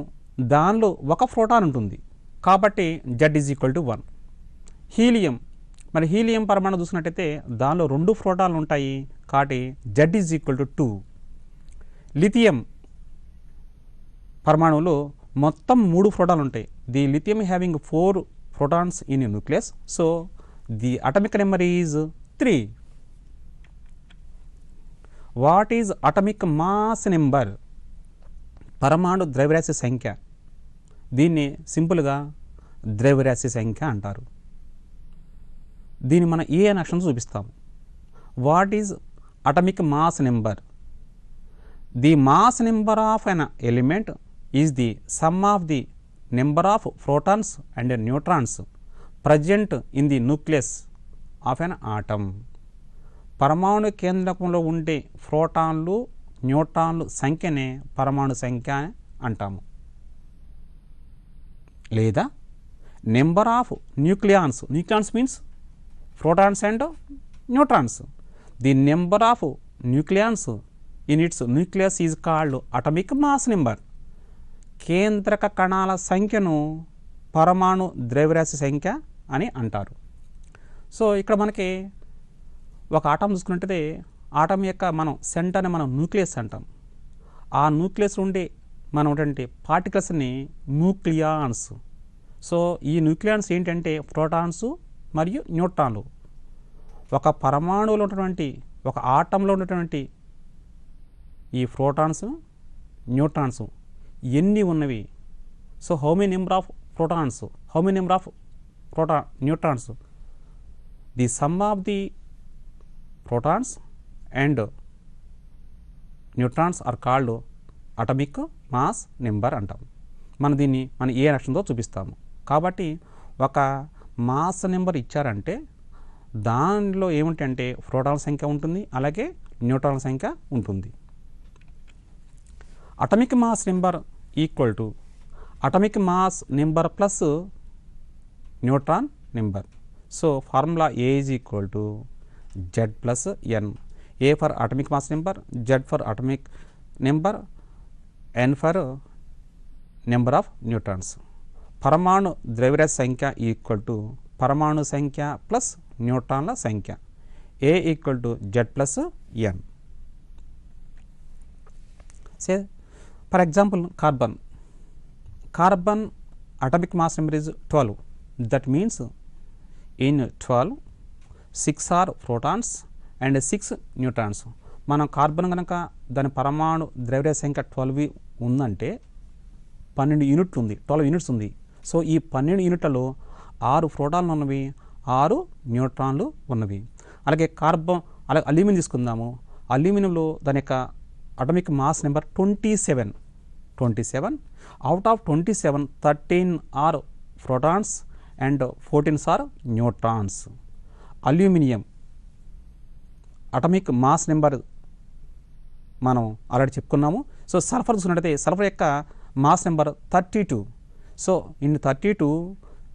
దానిలో ఒక ప్రోటాన్ ఉంటుంది కాబట్టి Z is equal to 1. Helium పరమాణు చూసినట్టయితే దానిలో 2 ప్రోటాన్లు ఉంటాయి కాబట్టి Z is equal to 2. Lithium పరమాణువులో మొత్తం 3 ప్రోటాన్లు ఉంటాయి. The lithium having 4 protons in a nucleus, so the atomic number is 3. What is atomic mass number? పరమాణు ద్రవ్యరాశి సంఖ్య. దీన్ని సింపుల్గా ద్రవ్యరాశి సంఖ్య అంటారు. దీన్ని మనం ఏ అనే అక్షరం చూపిస్తాము. What is atomic mass number? The mass number of an element is the sum of the number of protons and neutrons present in the nucleus of an atom. పరమాణు కేంద్రకంలో ఉండే ప్రోటాన్లు న్యూట్రాన్లు సంఖ్యనే పరమాణు సంఖ్య అంటాము. లేదా number of nucleons means protons and neutrons. The number of nucleons in its nucleus is called atomic mass number. కేంద్రక కణాల సంఖ్యను పరమాణు ద్రవ్యరాశి సంఖ్య అని అంటారు. సో ఇక్కడ మనకి ఒక ఆటం చూసుకున్నట్టయితే ఆటం యొక్క మనం సెంటర్ని మనం న్యూక్లియస్ అంటాం. ఆ న్యూక్లియస్ ఉండే మనం ఉన్నటువంటి పార్టికల్స్ని న్యూక్లియాన్స్. సో ఈ న్యూక్లియాన్స్ ఏంటంటే ప్రోటాన్స్ మరియు న్యూట్రాన్లు. ఒక పరమాణువులో ఉన్నటువంటి ఒక ఆటంలో ఉన్నటువంటి ఈ ప్రోటాన్స్ న్యూట్రాన్స్ ఎన్ని ఉన్నవి? So how many number of protons, how many number of neutrons? The sum of the protons and neutrons are called atomic mass number అంటాం. దీన్ని ఏ లక్షణంతో చూపిస్తాము. కాబట్టి ఒక మాస్ నెంబర్ ఇచ్చారంటే దానిలో ఏమిటంటే ప్రోటాన్ సంఖ్య ఉంటుంది, అలాగే న్యూట్రాన్ సంఖ్య ఉంటుంది. Atomic mass number equal to atomic mass number plus neutron number. So formula A is equal to Z plus N. A for atomic mass number, Z for atomic number, N for number of neutrons. పరమాణు ద్రవ్యరాశి సంఖ్య equal to పరమాణు సంఖ్య plus న్యూట్రాన్ల సంఖ్య. A equal to Z plus N. Say for example carbon atomic mass number is 12. That means in 12 6 are protons and 6 neutrons. మనం carbon కనుక దాని పరమాణు ద్రవ్యరాశి సంఖ్య 12 ఉందంటే 12 యూనిట్లు ఉంది, 12 యూనిట్స్ ఉంది. సో ఈ 12 యూనిట్లలో 6 ప్రోటాన్లు ఉన్నవి, 6 న్యూట్రాన్లు ఉన్నవి. అలాగే అల్యూమినియం తీసుకుందాము. అల్యూమినియంలో దాని యొక్క atomic mass number 27. Out of 27 13 are protons and 14 are neutrons. Aluminium atomic mass number మనం ఆల్రెడీ చెప్పుకున్నాము. సో సల్ఫర్ చూసినట్టయితే సల్ఫర్ యొక్క mass number 32. So in 32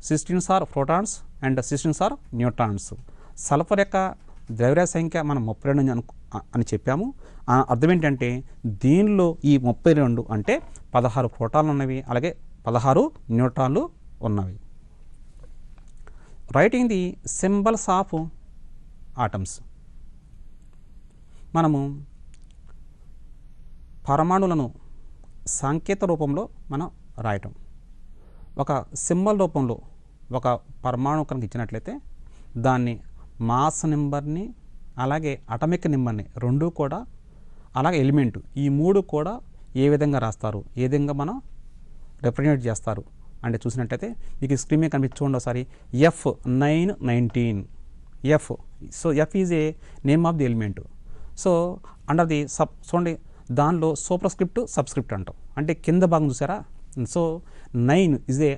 16 are protons and 16 are neutrons. Sulphur యొక్క ద్రవ్యరాశి సంఖ్య మనం 32 అని చెప్పాము. అర్థం ఏంటంటే దీనిలో ఈ 32 అంటే 16 ప్రోటాన్లు ఉన్నవి, అలాగే 16 న్యూట్రాన్లు ఉన్నవి. Writing the symbols of atoms. మనము పరమాణులను సాంకేత రూపంలో మనం రాయటం. ఒక సింబల్ రూపంలో ఒక పరమాణు కనుక ఇచ్చినట్లయితే దాన్ని మాస్ నెంబర్ని అలాగే అటమిక్ నెంబర్ని రెండు కూడా, అలాగే ఎలిమెంట్, ఈ మూడు కూడా ఏ విధంగా రాస్తారు, ఏ విధంగా మనం రిప్రజెంట్ చేస్తారు అంటే చూసినట్లయితే మీకు స్క్రీన్ మీద కనిపించి చూడండి ఒకసారి. F919 F. So F is a name of the element. So under the చూడండి దానిలో సూపర్ స్క్రిప్ట్ సబ్స్క్రిప్ట్ అంటాం, అంటే కింద భాగం చూసారా. So 9 is a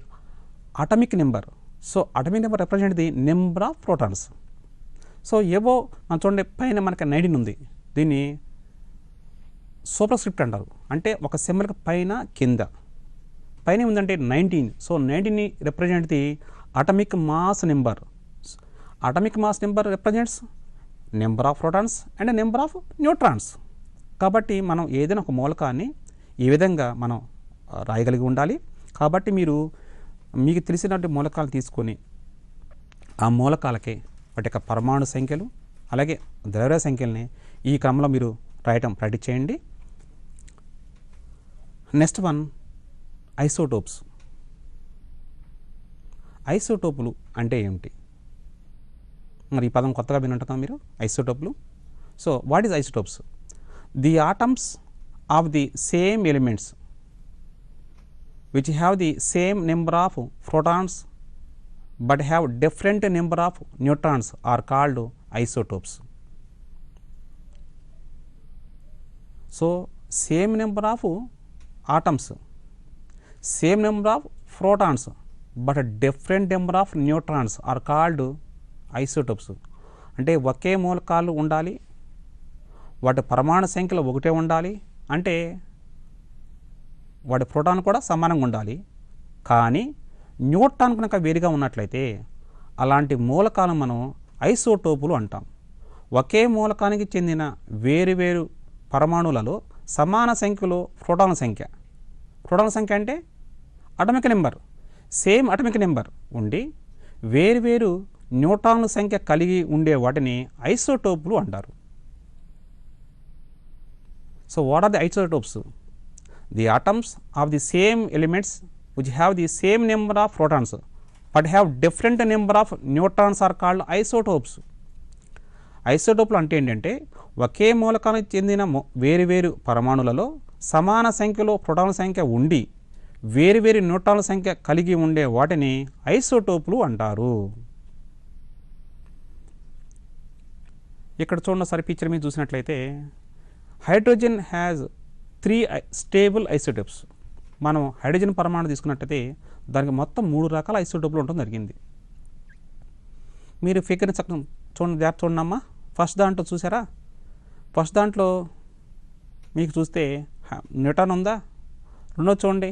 atomic number. So atomic number represent the number of protons. So ఏవో మనం చూడండి పైన మనకి 19 ఉంది, దీన్ని సూపర్ స్క్రిప్ట్ అంటారు. అంటే ఒక సింబల్కి పైన కింద, పైన ఉందంటే 19. సో 19ని represent the atomic mass number. Atomic mass number represents number of protons and number of neutrons. కాబట్టి మనం ఏదైనా ఒక మూలకాన్ని ఈ విధంగా మనం రాయగలిగి ఉండాలి. కాబట్టి మీకు తెలిసినటువంటి మూలకాలు తీసుకొని ఆ మూలకాలకే వాటి యొక్క పరమాణు సంఖ్యలు అలాగే ద్రవ్య సంఖ్యల్ని ఈ క్రమంలో మీరు రాయటం ప్రాక్టీస్ చేయండి. Next one isotopes. ఐసోటోపులు అంటే ఏమిటి? మరి ఈ పదం కొత్తగా వినుంటారా మీరు, ఐసోటోపులు. So what is isotopes? The atoms of the same elements which have the same number of protons but have different number of neutrons are called isotopes. So same number of atoms, same number of protons but different number of neutrons are called isotopes. అంటే ఒకే మూలకాలు ఉండాలి, వాటి పరమాణు సంఖ్యలో ఒకటే ఉండాలి, అంటే వాటి ప్రోటాన్ కూడా సమానంగా ఉండాలి. కానీ న్యూట్రాన్ కనుక వేరుగా ఉన్నట్లయితే అలాంటి మూలకాలను మనం ఐసోటోపులు అంటాం. ఒకే మూలకానికి చెందిన వేరువేరు పరమాణువులలో సమాన సంఖ్యలో ప్రోటాన్ల సంఖ్య అంటే atomic number, same atomic number ఉండి వేరువేరు న్యూట్రాన్ల సంఖ్య కలిగి ఉండే వాటిని ఐసోటోపులు అంటారు. So what are the isotopes? The atoms of the same elements which have the same number of protons but have different number of neutrons are called isotopes. ఐసోటోపులు అంటే ఏంటంటే ఒకే మూలకానికి చెందిన వేరువేరు పరమాణులలో సమాన సంఖ్యలో ప్రోటాన్ల సంఖ్య ఉండి వేరువేరు న్యూట్రాన్ల సంఖ్య కలిగి ఉండే వాటిని ఐసోటోపులు అంటారు. ఇక్కడ చూడండి సరి పిక్చర్ మీద చూసినట్లయితే హైడ్రోజన్ హ్యాజ్ 3 స్టేబుల్ ఐసోటోప్స్. మనం హైడ్రోజన్ పరమాణు తీసుకున్నట్టయితే దానికి మొత్తం 3 రకాల ఐసోటోపులు ఉండడం జరిగింది. మీరు ఫిగర్ని చూడండి అమ్మా. ఫస్ట్ దాంట్లో చూసారా, ఫస్ట్ దాంట్లో మీకు చూస్తే న్యూట్రాన్ ఉందా? రెండో చూడండి,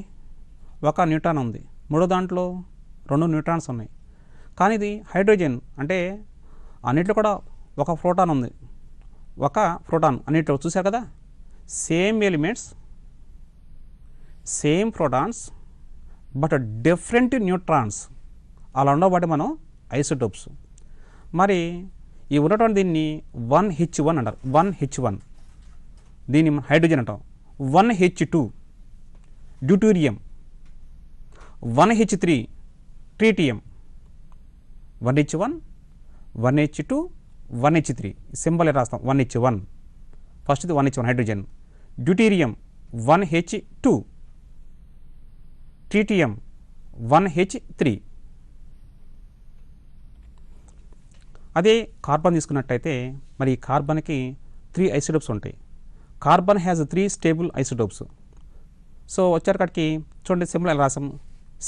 ఒక న్యూట్రాన్ ఉంది. మూడో దాంట్లో 2 న్యూట్రాన్స్ ఉన్నాయి. కానీ ఇది హైడ్రోజన్ అంటే అన్నిట్లో కూడా ఒక ప్రోటాన్ ఉంది, ఒక ప్రోటాన్ అన్నిట్లో చూసారు కదా. Same elements, same protons but different neutrons, అలా ఉండబట్టి మనం ఐసోటోప్స్. మరి ఈ ఉన్నటువంటి దీన్ని 1H1 అంటారు. 1H1 దీన్ని హైడ్రోజన్ అంటాం. 1H2 deuterium, 1H3 tritium, 1H1 1H2 1H3 symbol రాస్తాం. 1H1 ఫస్ట్ది 1H1 hydrogen, deuterium 1H2, tritium 1H3. అదే కార్బన్ తీసుకున్నట్టయితే మరి ఈ కార్బన్కి 3 ఐసోటోప్స్ ఉంటాయి. Carbon has 3 stable isotopes. So వచ్చేటికి చూడండి సింబల్ ఎలా రాసాము.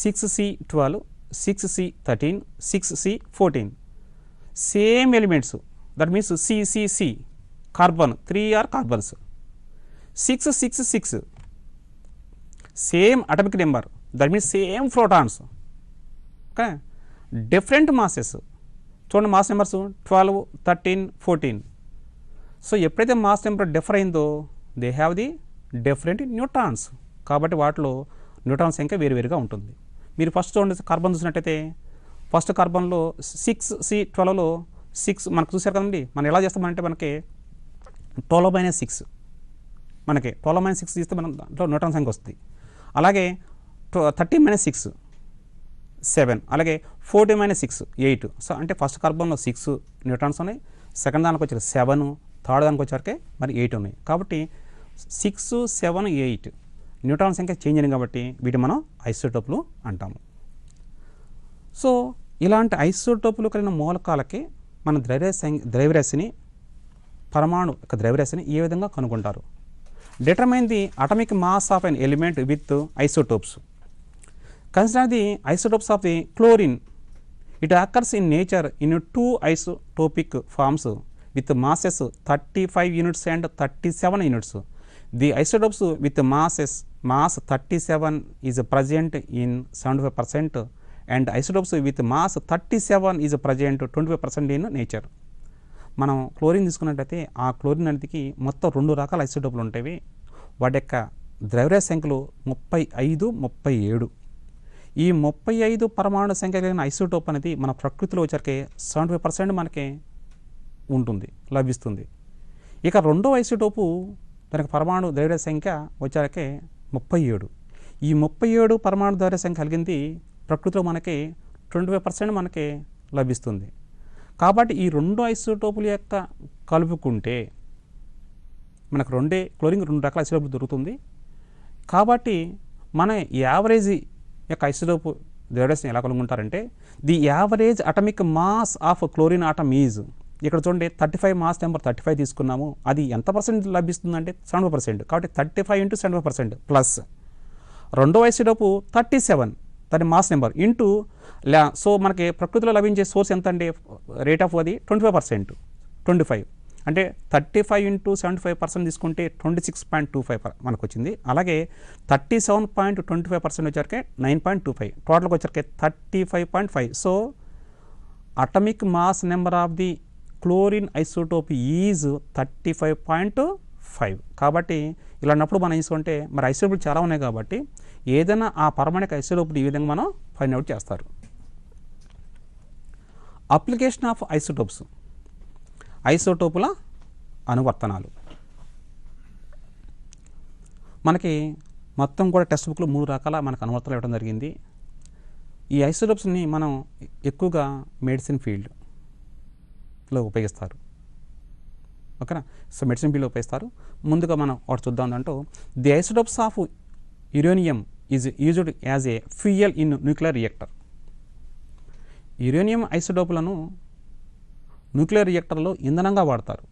6C12, 6C13, 6C14 same elements, that means CCC carbon 3 are carbons. 666 same atomic number, that means same protons. Okay, different masses. చూడండి మాస్ నెంబర్స్ 12, 13, 14. సో ఎప్పుడైతే mass number differ అయిందో they have the different neutrons. కాబట్టి వాటిలో neutron సంఖ్య వేరువేరుగా ఉంటుంది. మీరు first చూడండి కార్బన్ చూసినట్టయితే ఫస్ట్ కార్బన్లో 6C12లో 6 మనకు చూసారు కదండి. మనం ఎలా చేస్తామంటే మనకి 12-6 మనకి 12-6 తీస్తే మనం దాంట్లో న్యూట్రాన్ సంఖ్య వస్తుంది. అలాగే 13-6 7, అలాగే 14-6 8. సో అంటే ఫస్ట్ కార్బన్లో 6 న్యూట్రాన్స్ ఉన్నాయి, సెకండ్ దానికి వచ్చారు 7, థర్డ్ దానికి వచ్చాకే మరి 8 ఉన్నాయి. కాబట్టి 6, 7, 8 న్యూట్రాన్ సంఖ్య చేంజ్ అయింది కాబట్టి వీటి మనం ఐసోటోపులు అంటాము. సో ఇలాంటి ఐసోటోపులు కలిగిన మూలకాలకి మన ద్రవ్యరాశిని పరమాణు యొక్క ద్రవ్యరాశిని ఏ విధంగా కనుగొంటారు? Determine the atomic mass of an element with isotopes. Consider the isotopes of the chlorine. It occurs in nature in 2 isotopic forms with masses 35 units and 37 units. The isotopes with mass 37 is present in 75% and isotopes with mass 37 is present 25% in nature. మనం chlorine తీసుకున్నట్టయితే ఆ chlorine అనేది మొత్తం 2 రకాల ఐసోటోపులు ఉంటాయి. వాటి యొక్క ద్రవ్యరాశి సంఖ్యలు 35, 37. ఈ 35 పరమాణు సంఖ్య కలిగిన ఐసోటోప్ అనేది మన ప్రకృతిలో వచ్చరికి 75% మనకి ఉంటుంది, లభిస్తుంది. ఇక రెండో ఐసోటోపు దానికి పరమాణు ద్రవ్యరాశి సంఖ్య వచ్చాకే 37. ఈ 37 పరమాణు ద్రవ్యరాశి సంఖ్య కలిగింది ప్రకృతిలో మనకి 25% మనకి లభిస్తుంది. కాబట్టి ఈ 2 ఐసోటోపుల యొక్క కలుపుకుంటే మనకు క్లోరిన్ 2 రకాల ఐసోటోపులు దొరుకుతుంది. కాబట్టి మన యావరేజ్ యొక్క ఐసోటోపు ద్రవ్యరాశిని ఎలా కనుగొంటారంటే the average atomic mass of chlorine atom is, ఇక్కడ చూడండి 35 మాస్ నెంబర్ 35 తీసుకున్నాము, అది ఎంత పర్సెంట్ లభిస్తుందంటే 75%. కాబట్టి 35 × 75% ప్లస్ రెండో ఐసోటోపు 37 దాని మాస్ నెంబర్ ఇంటూ సో మనకి ప్రకృతిలో లభించే సోర్స్ ఎంత అంటే రేట్ ఆఫ్ అది 25%, 25. అంటే 35 ఇంటూ 75% తీసుకుంటే 26.25 మనకు వచ్చింది. అలాగే 37.25% వచ్చరికి 9.25, టోటల్కి వచ్చరికి 35.5. So atomic mass number of the chlorine isotope is 35.5. కాబట్టి ఇలాంటప్పుడు మనం తీసుకుంటే మరి ఐసోటోపులు చాలా ఉన్నాయి కాబట్టి ఏదైనా ఆ పరమాణిక ఐసోటోపులు ఈ విధంగా మనం ఫైండ్ అవుట్ చేస్తారు. అప్లికేషన్ ఆఫ్ ఐసోటోప్స్, ఐసోటోపుల అనువర్తనాలు. మనకి మొత్తం కూడా టెక్స్ట్ బుక్లో 3 రకాల మనకు అనువర్తనాలు ఇవ్వడం జరిగింది. ఈ ఐసోటోప్స్ని మనం ఎక్కువగా మెడిసిన్ ఫీల్డ్లో ఉపయోగిస్తారు. ఓకేనా? సో మెడిసిన్ ఫీల్డ్లో ఉపయోగిస్తారు. ముందుగా మనం ఒకటి చూద్దాం. అంటూ the isotopes of uranium is used as a fuel in nuclear reactor. Uranium ఐసోటోపులను న్యూక్లియర్ రియాక్టర్లో ఇంధనంగా వాడతారు.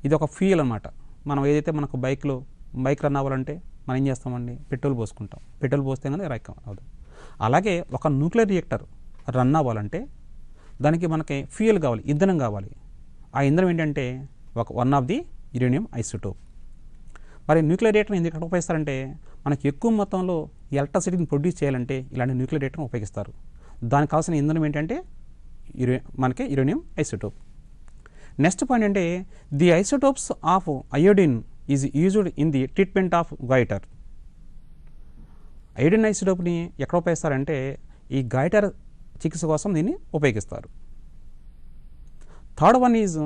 ఇది ఒక ఫ్యూయల్ అనమాట. మనం ఏదైతే మనకు బైక్ రన్ అవ్వాలంటే మనం ఏం చేస్తామండి, పెట్రోల్ పోసుకుంటాం. పెట్రోల్ పోస్తే కానీ రైక్ అవ్వదు. అలాగే ఒక న్యూక్లియర్ రియాక్టర్ రన్ అవ్వాలంటే దానికి మనకి ఫ్యూయల్ కావాలి, ఇంధనం కావాలి. ఆ ఇంధనం ఏంటంటే one of the uranium isotope. మరి న్యూక్లియర్ రియాక్టర్ని ఎందుకు ఉపయోగిస్తారంటే మనకి ఎక్కువ మొత్తంలో ఎలక్ట్రిసిటీని ప్రొడ్యూస్ చేయాలంటే ఇలాంటి న్యూక్లియర్ రియాక్టర్ని ఉపయోగిస్తారు. దానికి కావాల్సిన ఇంధనం ఏంటంటే మనకి యురేనియం ఐసోటోప్. నెక్స్ట్ పాయింట్ అంటే the isotopes of iodine is used in the treatment of goitre. Iodine ఐసోటోప్ని ఎక్కడ ఉపయోగిస్తారంటే ఈ గైటర్ చికిత్స కోసం దీన్ని ఉపయోగిస్తారు. Third one is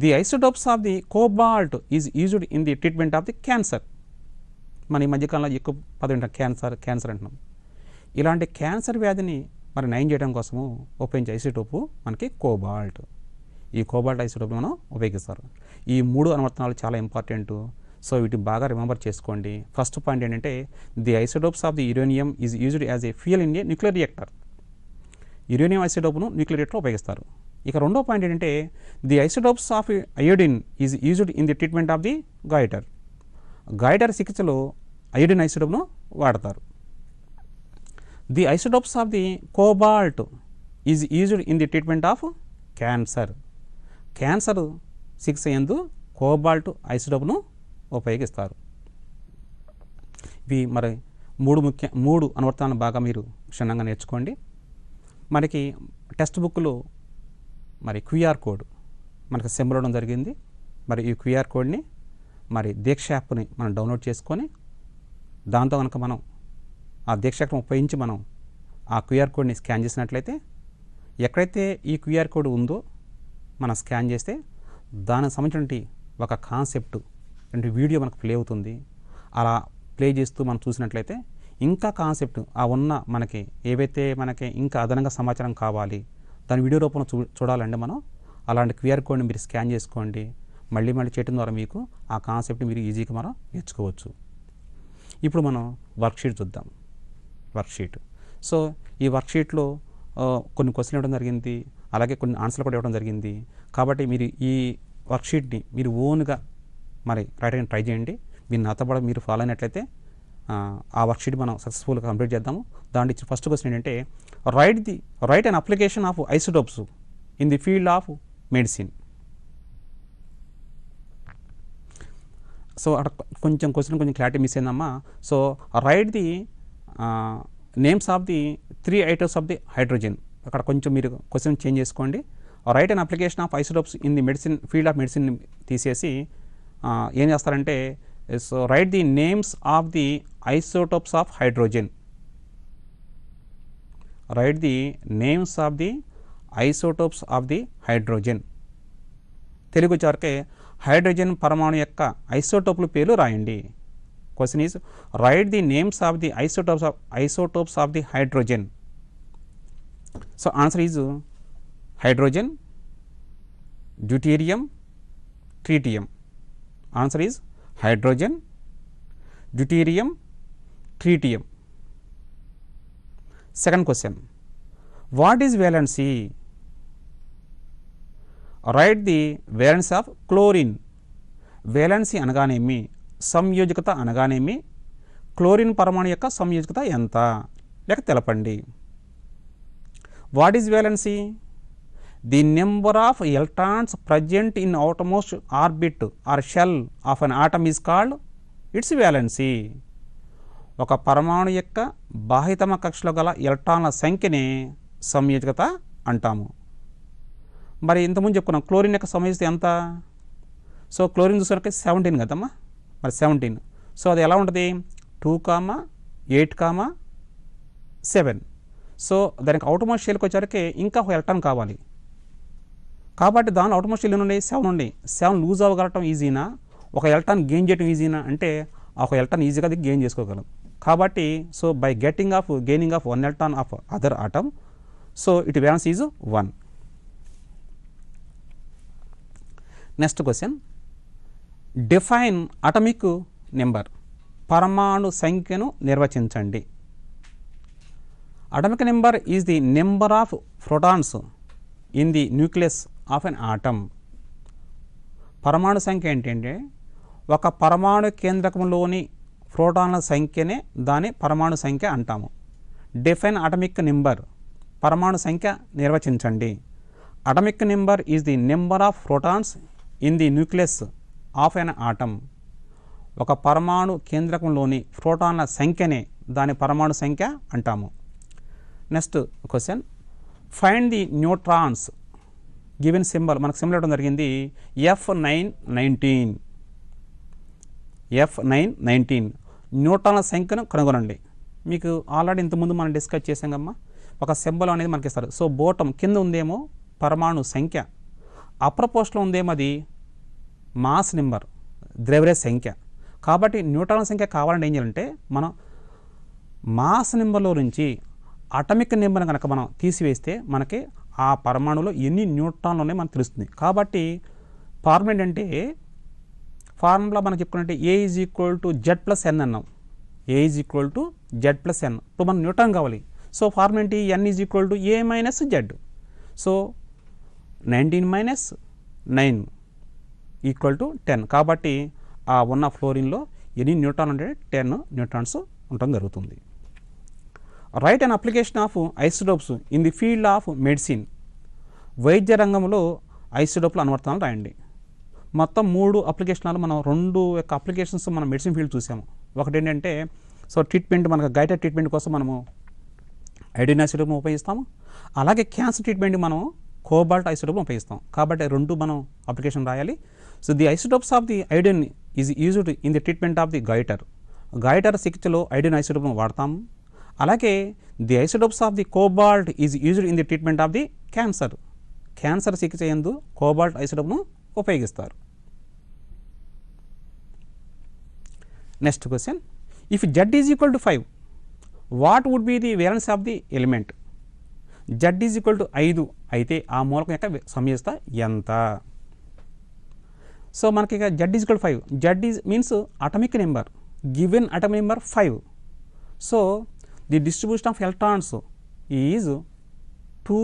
the isotopes of the cobalt is used in the treatment of the cancer. మన ఈ మధ్యకాలంలో ఎక్కువ పదవి క్యాన్సర్ అంటున్నాం. ఇలాంటి క్యాన్సర్ వ్యాధిని మరి నయం చేయడం కోసము ఉపయోగించే ఐసోటోపు మనకి కోబాల్ట్. ఈ కోబాల్ట్ ఐసోటోప్ని మనం ఉపయోగిస్తారు. ఈ 3 అనువర్తనాలు చాలా ఇంపార్టెంట్. సో వీటిని బాగా రిమెంబర్ చేసుకోండి. ఫస్ట్ పాయింట్ ఏంటంటే the isotopes of the uranium is used as a fuel in a nuclear reactor. Uranium ఐసోటోప్ను న్యూక్లియర్ రియాక్టర్ ఉపయోగిస్తారు. ఇక రెండో పాయింట్ ఏంటంటే the isotopes of iodine is used in the treatment of the goitre. Goitre చికిత్సలో iodine ఐసోటోప్ను వాడతారు. The isotopes of the cobalt is used in the treatment of cancer. Cancer చికిత్స యందు కోబాల్ట్ ఐసోటోప్ను ఉపయోగిస్తారు. ఇవి మరి 3 అనువర్తనాలను బాగా మీరు క్షుణ్ణంగా నేర్చుకోండి. మనకి టెక్స్ట్ బుక్లో మరి క్యూఆర్ కోడ్ మనకు సింబల్ ఇవ్వడం జరిగింది. మరి ఈ క్యూఆర్ కోడ్ని మరి దీక్ష యాప్ని మనం డౌన్లోడ్ చేసుకొని దాంతో కనుక మనం ఆ దీక్ష యాప్ను ఉపయోగించి మనం ఆ క్యూఆర్ కోడ్ని స్కాన్ చేసినట్లయితే ఎక్కడైతే ఈ క్యూఆర్ కోడ్ ఉందో మనం స్కాన్ చేస్తే దానికి సంబంధించిన ఒక కాన్సెప్ట్ అంటే వీడియో మనకు ప్లే అవుతుంది. అలా ప్లే చేస్తూ మనం చూసినట్లయితే ఇంకా కాన్సెప్ట్ ఉన్న మనకి ఏవైతే మనకి ఇంకా అదనంగా సమాచారం కావాలి దాని వీడియో రూపంలో చూడాలంటే మనం అలాంటి క్యూఆర్ కోడ్ని మీరు స్కాన్ చేసుకోండి. మళ్ళీ చేయడం ద్వారా మీకు ఆ కాన్సెప్ట్ని మీరు ఈజీగా మనం నేర్చుకోవచ్చు. ఇప్పుడు మనం వర్క్షీట్ చూద్దాం. వర్క్షీట్. సో ఈ వర్క్షీట్లో కొన్ని క్వశ్చన్లు ఇవ్వడం జరిగింది, అలాగే కొన్ని ఆన్సర్లు కూడా ఇవ్వడం జరిగింది. కాబట్టి మీరు ఈ వర్క్షీట్ని మీరు ఓన్గా మరి రాయడానికి ట్రై చేయండి. మీరు నాతో పాటు మీరు ఫాలో అయినట్లయితే ఆ వర్క్షీట్ మనం సక్సెస్ఫుల్గా కంప్లీట్ చేద్దాము. దాంట్లో ఇచ్చిన ఫస్ట్ క్వశ్చన్ ఏంటంటే write an application of isotopes in the field of medicine. So అక్కడ కొంచెం క్లారిటీ మిస్ అయిందమ్మా. So write the names of the 3 items of the hydrogen. అక్కడ కొంచెం మీరు క్వశ్చన్ చేంజ్ చేసుకోండి. Write an application of isotopes in the medicine field of medicine తీసేసి ఏం చేస్తారంటే so write the names of the isotopes of hydrogen. Write the names of the isotopes of the hydrogen. Telugu వచ్చేవరకే hydrogen పరమాణు యొక్క ఐసోటోప్ల పేర్లు రాయండి. Question is write the names of the isotopes of the hydrogen. So answer is hydrogen, deuterium, tritium. Answer is hydrogen, deuterium, tritium. Second question, what is valency? Write the valence of chlorine. Valency అనగానేమి, సంయోజకత అనగానేమి, chlorine పరమాణు యొక్క సంయోజకత ఎంత లేక తెలపండి. What is valency? The number of electrons present in outermost orbit or shell of an atom is called its valency. ఒక పరమాణు యొక్క బాహ్యతమ కక్షలో గల ఎలక్ట్రాన్ల సంఖ్యని సంయోజకత అంటాము. మరి ఇంతకుముందు చెప్పుకున్నాం క్లోరిన్ యొక్క సంయోజకత ఎంత? సో క్లోరిన్ చూసుకుంటే 17 కదమ్మా, మరి 17. సో అది ఎలా ఉంటుంది? 2, 8, 7. సో దానికి అవుటమోస్ట్ షెల్కి వచ్చేసరికి ఇంకా ఒక ఎలక్ట్రాన్ కావాలి. కాబట్టి దానిలో అవుటమోస్ట్ షెల్ ఉన్నాయి 7 ఉన్నాయి. 7 లూజ్ అవ్వగలటం ఈజీనా, ఒక ఎలక్ట్రాన్ గెయిన్ చేయడం ఈజీనా అంటే ఒక ఎలక్ట్రాన్ ఈజీగా అది గెయిన్ చేసుకోగలం. కాబట్టి so by gaining of 1 electron of other atom, so it valence is 1. Next question, define atomic number. పరమాణు సంఖ్యను నిర్వచించండి. Atomic number is the number of protons in the nucleus of an atom. పరమాణు సంఖ్య ఏంటంటే ఒక పరమాణు కేంద్రకంలోని ప్రోటాన్ల సంఖ్యనే దాని పరమాణు సంఖ్య అంటాము. డిఫైన్ అటమిక్ నెంబర్, పరమాణు సంఖ్య నిర్వచించండి. Atomic number is the number of protons in the nucleus of an atom. ఒక పరమాణు కేంద్రకంలోని ప్రోటాన్ల సంఖ్యనే దాని పరమాణు సంఖ్య అంటాము. Next question, find the neutrons given symbol. మనకు సింబల్ ఇవ్వడం జరిగింది F919. F919 న్యూట్రాన్ల సంఖ్యను కనుగొనండి. మీకు ఆల్రెడీ ఇంతకుముందు మనం డిస్కస్ చేసాం కమ్మా, ఒక సింబల్ అనేది మనకి ఇస్తారు. సో బోటం కింద ఉందేమో పరమాణు సంఖ్య, అప్పర్ పోస్ట్లో ఉందేమో అది మాస్ నెంబర్, ద్రవ్యరాశి సంఖ్య. కాబట్టి న్యూట్రాన్ల సంఖ్య కావాలంటే ఏం చేయాలంటే మనం మాస్ నెంబర్లో నుంచి అటమిక్ నెంబర్ కనుక మనం తీసివేస్తే మనకి ఆ పరమాణువులో ఎన్ని న్యూట్రాన్లు ఉన్నాయో మనకు తెలుస్తుంది. కాబట్టి ఫార్ములా ఏంటంటే, ఫార్ములా మనం చెప్పుకుంటే A=Z+N అన్నాం. A=Z+N. ఇప్పుడు మనం న్యూట్రాన్ కావాలి. సో ఫార్ములా ఏంటి? N=A-Z. సో 19 - 9 = 10. కాబట్టి ఆ ఉన్న ఫ్లోరిన్లో ఎన్ని న్యూట్రాన్ అంటే 10 న్యూట్రాన్స్ ఉండటం జరుగుతుంది. Right and application of isotopes in the field of medicine. వైద్య రంగంలో ఐసోటోప్ల అనువర్తనాలు రాయండి. మొత్తం 3 అప్లికేషన్లు మనం 2 యొక్క అప్లికేషన్స్ మనం మెడిసిన్ ఫీల్డ్ చూసాము. ఒకటి ఏంటంటే సో ట్రీట్మెంట్, మనకు గైటర్ ట్రీట్మెంట్ కోసం మనము ఐడిన్ ఐసోటోప్ ఉపయోగిస్తాము. అలాగే క్యాన్సర్ ట్రీట్మెంట్ మనం కోబాల్ట్ ఐసోటోప్ ఉపయోగిస్తాం. కాబట్టి 2 మనం అప్లికేషన్ రాయాలి. So the isotopes of the iodine is used in the treatment of the goitre. Goitre చికిత్సలో ఐడిన్ ఐసోటోప్ వాడతాము. అలాగే the isotopes of the cobalt is used in the treatment of the cancer. Cancer చికిత్స యందు cobalt ఐసోటోప్ను ఉపయోగిస్తారు. Next question, if Z=5 what would be the valence of the element. Z=5 అయితే ఆ మూలకం యొక్క సంయోజకత ఎంత? సో మనకి ఇక Z=5, Z means atomic number, given atomic number 5. So the distribution of electrons is 2,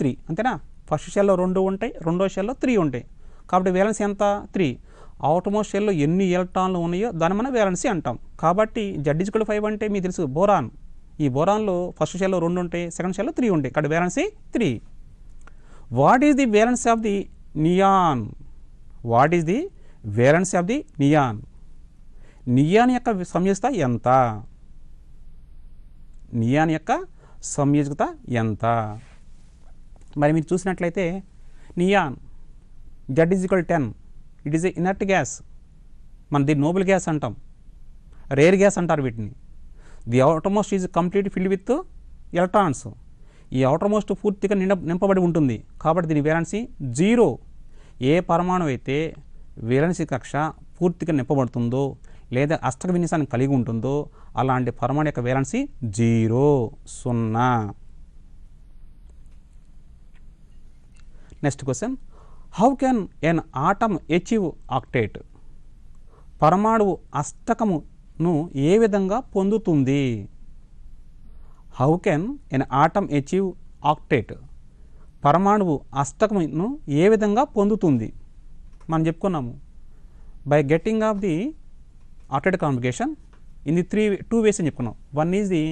3 అంతేనా? ఫస్ట్ షెల్లో 2 ఉంటాయి, రెండో షెల్లో 3 ఉంటాయి. కాబట్టి వేలెన్సీ ఎంత? 3. అవుటమోస్ట్ షెల్లో ఎన్ని ఎలక్ట్రాన్లు ఉన్నాయో దాన్ని మనం వేలెన్సీ అంటాం. కాబట్టి Z=5 అంటే మీకు తెలుసు బోరాన్. ఈ బోరాన్లో ఫస్ట్ షెల్లో 2 ఉంటాయి, సెకండ్ షెల్లో 3 ఉంటాయి. కాబట్టి valency 3. What is the valency of the neon? What is the valency of the neon? Neon యొక్క సంయోజకత ఎంత? నియాన్ యొక్క సంయోజకత ఎంత? మరి మీరు చూసినట్లయితే neon Z=10. It is a inert gas. మన దీన్ని నోబెల్ గ్యాస్ అంటాం, రేర్ గ్యాస్ అంటారు వీటిని. The outermost is complete filled with electrons. ఈ అవుటర్మోస్ట్ పూర్తిగా నింపబడి ఉంటుంది. కాబట్టి దీని వేలెన్సీ 0. ఏ పరమాణు అయితే వేలెన్సీ కక్ష పూర్తిగా నింపబడుతుందో లేదా అష్టక విన్యాసాన్ని కలిగి ఉంటుందో అలాంటి పరమాణు యొక్క valency 0. Next question, how can N atom achieve octet? పరమాణువు అష్టకమును ఏ విధంగా పొందుతుంది? How can N atom achieve octet? పరమాణువు అష్టకమును ఏ విధంగా పొందుతుంది? మనం చెప్పుకున్నాము by getting of the octet configuration in the 2 ways అని చెప్పుకున్నాం. One is the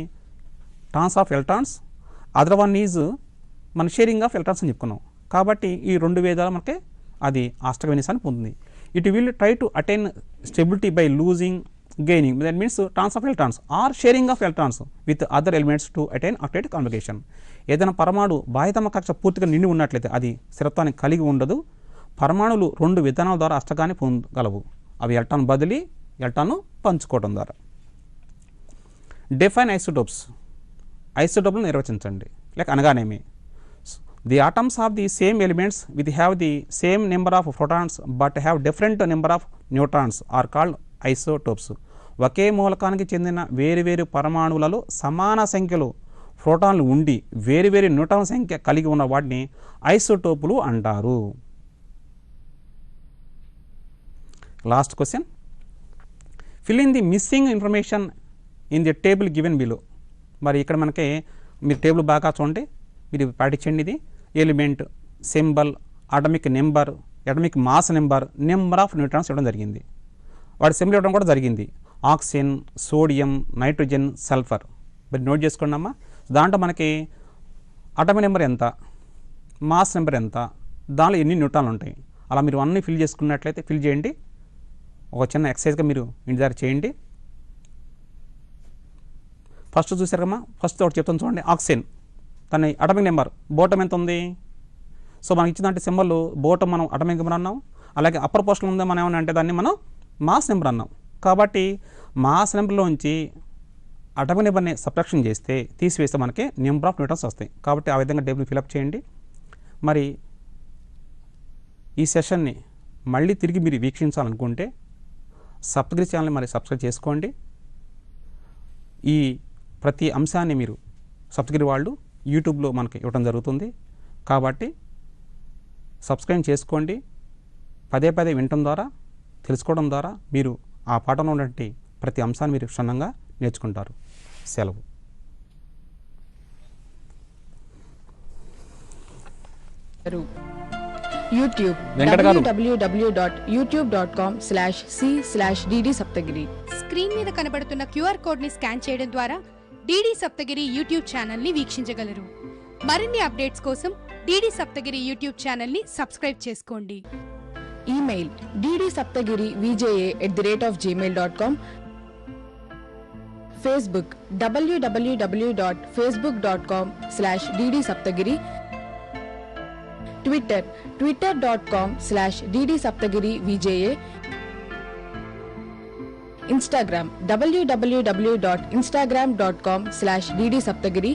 trance of electrons, other one is మన షేరింగ్ ఆఫ్ ఎలక్ట్రాన్స్ అని చెప్పుకున్నాం. కాబట్టి ఈ 2 విధాలు మనకి అది అష్టక విన్యాసాన్ని పొందుతుంది. It will try to attain stability by losing gaining, that means transfer of electrons or sharing of electrons with other elements to attain octet convocation. ఏదైనా పరమాణు బాహ్యతమ కక్ష పూర్తిగా నిండి ఉన్నట్లయితే అది స్థిరత్వాన్ని కలిగి ఉండదు. పరమాణువులు 2 విధానాల ద్వారా అష్టకాన్ని పొందగలవు. అవి ఎలక్ట్రాన్ బదిలీ, ఎలక్ట్రాన్ను పంచుకోవడం ద్వారా. Define isotopes. ఐసోటోప్లను నిర్వచించండి. లైక్ అనగానేమి the atoms of the same elements with have the same number of protons but have different number of neutrons are called isotopes. ఒకే మూలకానికి చెందిన వేరువేరు పరమాణువులలో సమాన సంఖ్యలో ప్రోటాన్లు ఉండి వేరువేరు న్యూట్రాన్ సంఖ్య కలిగి ఉన్న వాటిని ఐసోటోపులు అంటారు. Last question, fill in the missing information in the table given below. మరి ఇక్కడ మనకి మీరు టేబుల్ బాగా చూడండి, మీరు పాటించండి. ఇది element, symbol, atomic number, atomic mass number, number of neutrons ఇవ్వడం జరిగింది. వాటి సింబల్ ఇవ్వడం కూడా జరిగింది. Oxygen, sodium, nitrogen, sulphur. మరి నోట్ చేసుకోండి అమ్మా. దాంట్లో మనకి అటమిక్ నెంబర్ ఎంత, మాస్ నెంబర్ ఎంత, దానిలో ఎన్ని న్యూట్రాన్లు ఉంటాయి, అలా మీరు అన్నీ ఫిల్ చేసుకున్నట్లయితే ఫిల్ చేయండి. ఒక చిన్న ఎక్సర్సైజ్గా మీరు ఇంటి దగ్గర చేయండి. ఫస్ట్ చూసారమ్మా, ఫస్ట్ ఒకటి చెప్తాను చూడండి. ఆక్సిజన్, దాని అటమిక్ నెంబర్ బోటం ఎంత ఉంది? సో మనకి ఇచ్చిందంటే సింబల్ బోటం మనం అటమిక్ నెంబర్ అన్నాం. అలాగే అప్పర్ పోర్షన్ ఉందా మనం ఏమన్నా అంటే దాన్ని మనం మాస్ నెంబర్ అన్నాం. కాబట్టి మాస్ నెంబర్లోంచి అటమిక్ నెంబర్ని సబ్ట్రాక్షన్ చేస్తే, తీసివేస్తే మనకి నెంబర్ ఆఫ్ న్యూట్రాన్స్ వస్తాయి. కాబట్టి ఆ విధంగా టేబుల్ ఫిలప్ చేయండి. మరి ఈ సెషన్ని మళ్ళీ తిరిగి మీరు వీక్షించాలనుకుంటే సప్తగిరి ఛానల్ని మరి సబ్స్క్రైబ్ చేసుకోండి. ఈ ప్రతి అంశాన్ని మీరు సప్తగిరి వాళ్ళు యూట్యూబ్లో మనకి ఇవ్వడం జరుగుతుంది. కాబట్టి సబ్స్క్రైబ్ చేసుకోండి. పదే పదే వినటం ద్వారా, తెలుసుకోవడం ద్వారా మీరు ఆ పాఠంలో ఉన్నటువంటి ప్రతి అంశాన్ని మీరు క్షుణ్ణంగా నేర్చుకుంటారు. సెలవు. యూట్యూబ్ వెంకట గారు. www.youtube.com/c/dd సప్తగిరి. స్క్రీన్ మీద కనబడుతున్న క్యూఆర్ కోడ్ ని స్కాన్ చేయడం ద్వారా డిడి సప్తగిరి యూట్యూబ్ ఛానల్ ని వీక్షించగలరు. మరిన్ని అప్డేట్స్ కోసం డిడి సప్తగిరి యూట్యూబ్ ఛానల్ ని సబ్స్క్రైబ్ చేసుకోండి. Email ddSaptagiri@gmail.com. Facebook www.facebook.com/dd Saptagiri. Twitter twitter.com/dd Saptagiri VJA. Instagram www.instagram.com/dd Saptagiri.